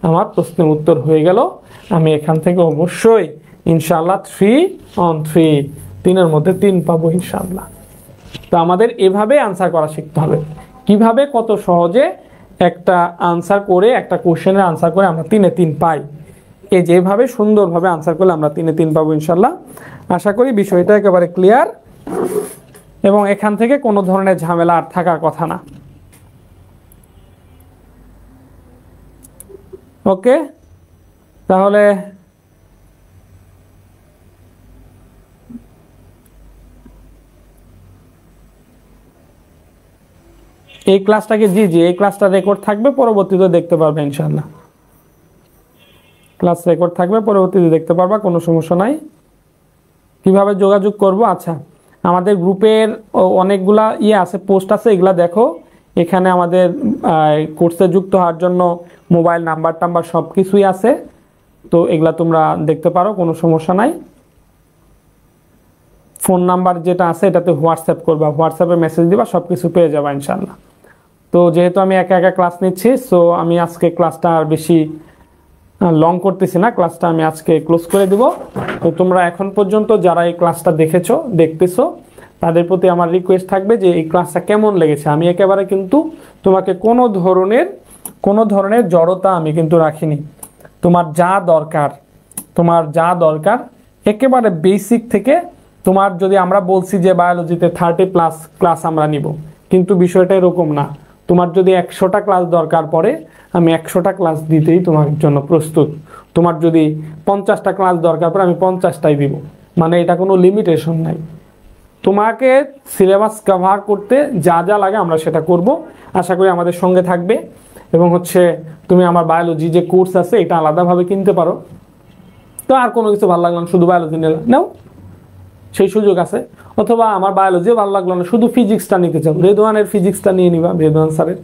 আমার প্রশ্নের উত্তর হয়ে গেল। আমি এখান থেকে অবশ্যই ইনশাআল্লাহ 3 on 3, 3-এর মধ্যে 3 পাবো ইনশাআল্লাহ। তো আমাদের এভাবে আনসার করা শিখতে হবে, কিভাবে কত সহজে একটা আনসার করে, একটা কোশ্চেনের আনসার করে আমরা 3-এ 3 পাই। এই যেভাবে সুন্দরভাবে আনসার করলে আমরা 3-এ 3 পাবো ইনশাআল্লাহ। আশা করি বিষয়টা একেবারে ক্লিয়ার এবং এখান থেকে কোনো ধরনের ঝামেলা আর থাকার কথা না। ওকে, তাহলে এই ক্লাসটাকে এই ক্লাসটা রেকর্ড থাকবে, পরবর্তীতে দেখতে পারবে ইনশাআল্লাহ। ক্লাস রেকর্ড থাকবে, পরবর্তীতে দেখতে পারবা, কোনো সমস্যা নাই। কিভাবে যোগাযোগ করব? আচ্ছা, আমাদের গ্রুপের অনেকগুলা আছে, পোস্ট আছে, এগুলা দেখো। এখানে আমাদের কোর্সে যুক্ত হওয়ার জন্য মোবাইল নাম্বার সব কিছুই আছে, তো এগুলা তোমরা দেখতে পারো, কোনো সমস্যা নাই। ফোন নাম্বার যেটা আছে এটাতে হোয়াটসঅ্যাপ করবা, হোয়াটসঅ্যাপে মেসেজ দিবা, সব কিছু পেয়ে যাবা ইনশাআল্লাহ। তো যেহেতু আমি একা একা ক্লাস নিচ্ছি, সো আমি আজকে ক্লাসটা আর বেশি লং করতেছি না, ক্লাসটা আমি আজকে ক্লোজ করে দিব। তো তোমরা এখন পর্যন্ত যারা এই ক্লাসটা দেখতেছো তাদের প্রতি আমার রিকোয়েস্ট থাকবে যে এই ক্লাসটা কেমন লেগেছে। আমি একেবারে কিন্তু তোমাকে কোনো ধরনের জড়তা আমি কিন্তু রাখিনি। তোমার যা দরকার একেবারে বেসিক থেকে তোমার যদি আমরা বলছি যে বায়োলজিতে 30+ ক্লাস আমরা নিব, কিন্তু বিষয়টা এরকম না। তোমার যদি 100টা ক্লাস দরকার পড়ে, আমি 100টা ক্লাস দিতেই তোমার জন্য প্রস্তুত। তোমার যদি 50টা ক্লাস দরকার পড়ে, আমি 50টাই দিব। মানে এটা কোনো লিমিটেশন নাই। তোমাকে সিলেবাস কভার করতে যা যা লাগে আমরা সেটা করব। আশা করি আমাদের সঙ্গে থাকবে। এবং হচ্ছে তুমি আমার বায়োলজি যে কোর্স আছে এটা আলাদাভাবে কিনতে পারো। তো আর কোনো কিছু ভালো লাগলো না, শুধু বায়োলজি নাও, সেই সুযোগ আছে। অথবা আমার বায়োলজিও ভালো লাগলো না, শুধু ফিজিক্সটা নিতে চাও, রেদওয়ানের ফিজিক্সটা নিয়ে নিবা, রেদওয়ান স্যারের।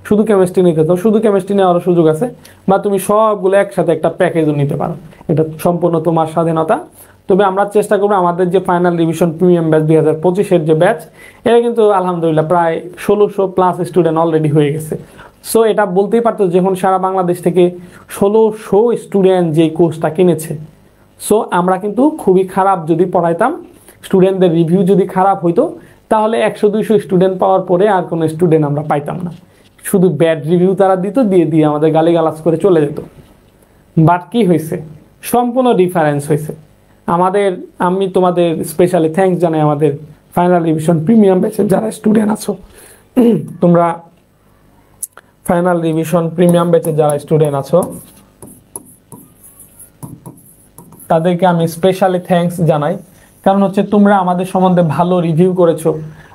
শুধু কেমিস্ট্রি নিতে চাও, শুধু কেমিস্ট্রি নেওয়ারও সুযোগ আছে। বা তুমি সবগুলো একসাথে একটা প্যাকেজও নিতে পারো, এটা সম্পূর্ণ তোমার স্বাধীনতা। তবে আমরা চেষ্টা করবো আমাদের যে ফাইনাল রিভিশন প্রিমিয়াম ব্যাচ 2025-এর যে ব্যাচ, এটা কিন্তু আলহামদুলিল্লাহ প্রায় 1600+ স্টুডেন্ট অলরেডি হয়ে গেছে। সো এটা বলতেই পারতো যখন সারা বাংলাদেশ থেকে 1600 স্টুডেন্ট যেই কোর্সটা কিনেছে। সো আমরা কিন্তু খুবই খারাপ যদি পড়াইতাম, স্টুডেন্টদের রিভিউ যদি খারাপ হইতো, তাহলে 100-200 স্টুডেন্ট পাওয়ার পরে আর কোনো স্টুডেন্ট আমরা পাইতাম না। শুধু ব্যাড রিভিউ তারা দিত, দিয়ে আমাদের গালিগালাজ করে চলে যেত। বাট কি হয়েছে, সম্পূর্ণ ডিফারেন্স হয়েছে। আমি তোমাদের স্পেশালি থ্যাঙ্কস জানাই আমাদের ফাইনাল রিভিশন প্রিমিয়াম ব্যাচের যারা স্টুডেন্ট আছো। তোমরা ফাইনাল রিভিশন প্রিমিয়াম ব্যাচের যারা স্টুডেন্ট আছো তাদেরকে আমি স্পেশালি থ্যাঙ্কস জানাই। কারণ হচ্ছে তোমরা আমাদের সম্বন্ধে ভালো রিভিউ করেছো,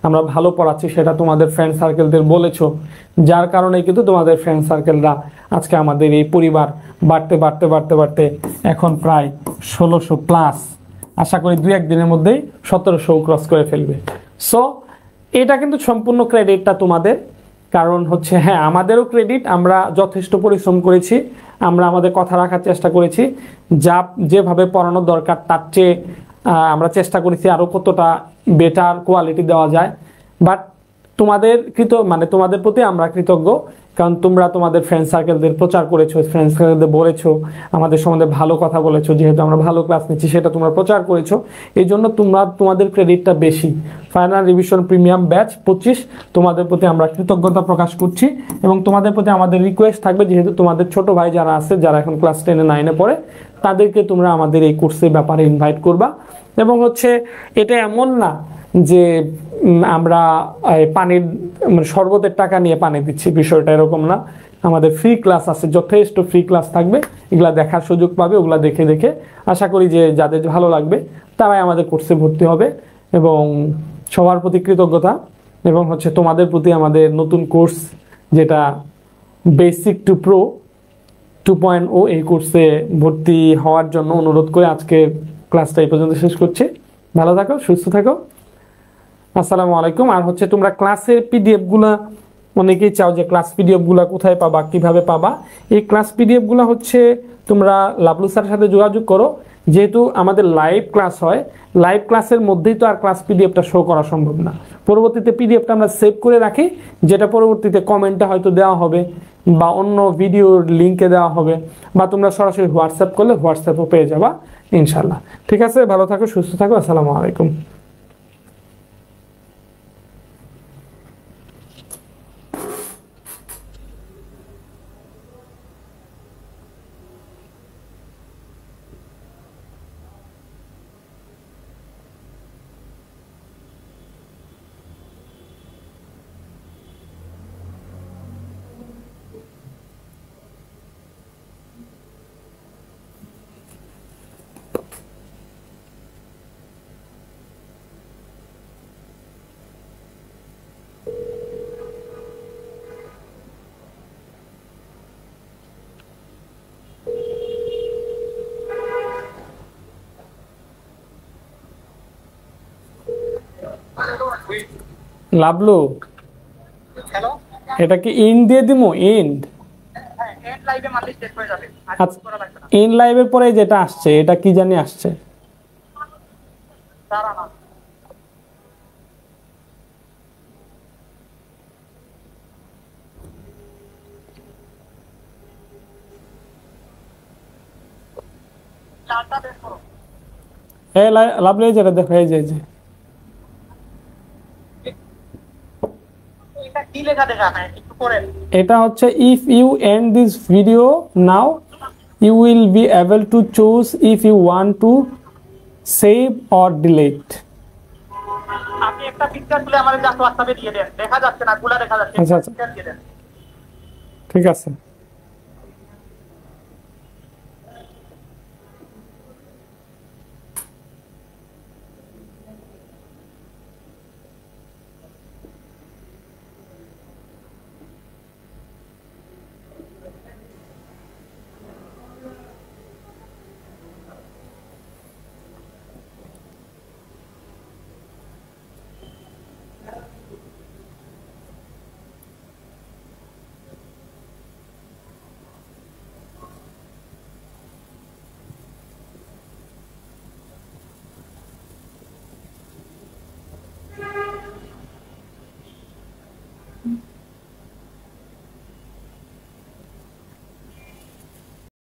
আমরা ভালো পড়াচ্ছি সেটা তোমাদের ফ্রেন্ড সার্কেলদের বলেছো, যার কারণে কিন্তু তোমাদের ফ্রেন্ড সার্কেলরা আজকে আমাদের এই পরিবার বাড়তে বাড়তে বাড়তে বাড়তে এখন প্রায় 1600+। আশা করি 2-1 দিনের মধ্যেই 1700 ক্রস করে ফেলবে। সো এটা কিন্তু সম্পূর্ণ ক্রেডিটটা তোমাদের। কারণ হচ্ছে হ্যাঁ, আমাদেরও ক্রেডিট, আমরা যথেষ্ট পরিশ্রম করেছি, আমরা আমাদের কথা রাখার চেষ্টা করেছি, যেভাবে পড়ানো দরকার তার চেয়ে আমরা চেষ্টা করেছি আরও কতটা বেটার কোয়ালিটি দেওয়া যায়। বাট তোমাদের প্রতি আমরা কৃতজ্ঞ, কারণ তোমরা তোমাদের ফ্রেন্ড সার্কেলদের প্রচার করেছো, ফ্রেন্ড সার্কেলদের বলেছো, আমাদের সম্বন্ধে ভালো কথা বলেছো, যেহেতু আমরা ভালো ক্লাস নিচ্ছি সেটা তোমরা প্রচার করেছো। এই জন্য তোমাদের ক্রেডিটটা বেশি। ফাইনাল রিভিশন প্রিমিয়াম ব্যাচ 25 তোমাদের প্রতি আমরা কৃতজ্ঞতা প্রকাশ করছি। এবং তোমাদের প্রতি আমাদের রিকোয়েস্ট থাকবে, যেহেতু তোমাদের ছোট ভাই যারা আছে, যারা এখন ক্লাস 10-9-এ পড়ে, তাদেরকে তোমরা আমাদের এই কোর্সের ব্যাপারে ইনভাইট করবা। এবং হচ্ছে এটা এমন না যে আমরা পানির শরবতের টাকা নিয়ে পানি দিচ্ছি, বিষয়টা এরকম না। আমাদের ফ্রি ক্লাস আছে, যথেষ্ট ফ্রি ক্লাস থাকবে, এগুলা দেখার সুযোগ পাবে। ওগুলা দেখে দেখে আশা করি যে যাদের ভালো লাগবে তারাই আমাদের কোর্সে ভর্তি হবে। এবং সবার প্রতি কৃতজ্ঞতা। এবং হচ্ছে তোমাদের প্রতি আমাদের নতুন কোর্স যেটা বেসিক টু প্রো 2.0, এই কোর্সে ভর্তি হওয়ার জন্য অনুরোধ করে আজকে ক্লাসটা এই পর্যন্ত শেষ করছি। ভালো থাকো, সুস্থ থাকো, আসসালামু আলাইকুম। আর হচ্ছে তোমরা ক্লাসের পিডিএফগুলো অনেকেই চাও যে ক্লাস পিডিএফগুলো কোথায় পাবা, কিভাবে পাবা। এই ক্লাস পিডিএফগুলো হচ্ছে তোমরা লাবলু স্যারের সাথে যোগাযোগ করো। যেহেতু আমাদের লাইভ ক্লাস হয়, লাইভ ক্লাসের মধ্যেই তো আর ক্লাস পিডিএফটা শো করা সম্ভব না। পরবর্তীতে পিডিএফটা আমরা সেভ করে রাখি, যেটা পরবর্তীতে কমেন্টে হয়তো দেওয়া হবে বা অন্য ভিডিওর লিঙ্কে দেওয়া হবে, বা তোমরা সরাসরি হোয়াটসঅ্যাপ করলে হোয়াটসঅ্যাপও পেয়ে যাবা ইনশাল্লাহ। ঠিক আছে, ভালো থাকো, সুস্থ থাকো, আসসালামু আলাইকুম। লাবলু, হ্যালো, এটা কি ইন দিয়ে দিমু? ইন্ড এন্ড লাইভে মারলে স্টেট হয়ে যাবে, আর আচ্ছা, করা লাগবে না। ইন লাইভের পরে যেটা আসছে এটা কি জানি আসছে, দাঁড়া না, চারটা বের করো। এই লাবলু যেটা দেখো, এই যে এটা কি লেখা দেখা না, একটু পরে এটা হচ্ছে if you end this video now you will be able to choose if you want to save or delete. একটা পিকচার তুলে আমাদের জাস্ট হোয়াটসঅ্যাপে দিয়ে দেন, দেখা যাচ্ছে না, গুলা দেখা যাচ্ছে, আচ্ছা আচ্ছা পিকচার দিয়ে দেন। ঠিক আছে।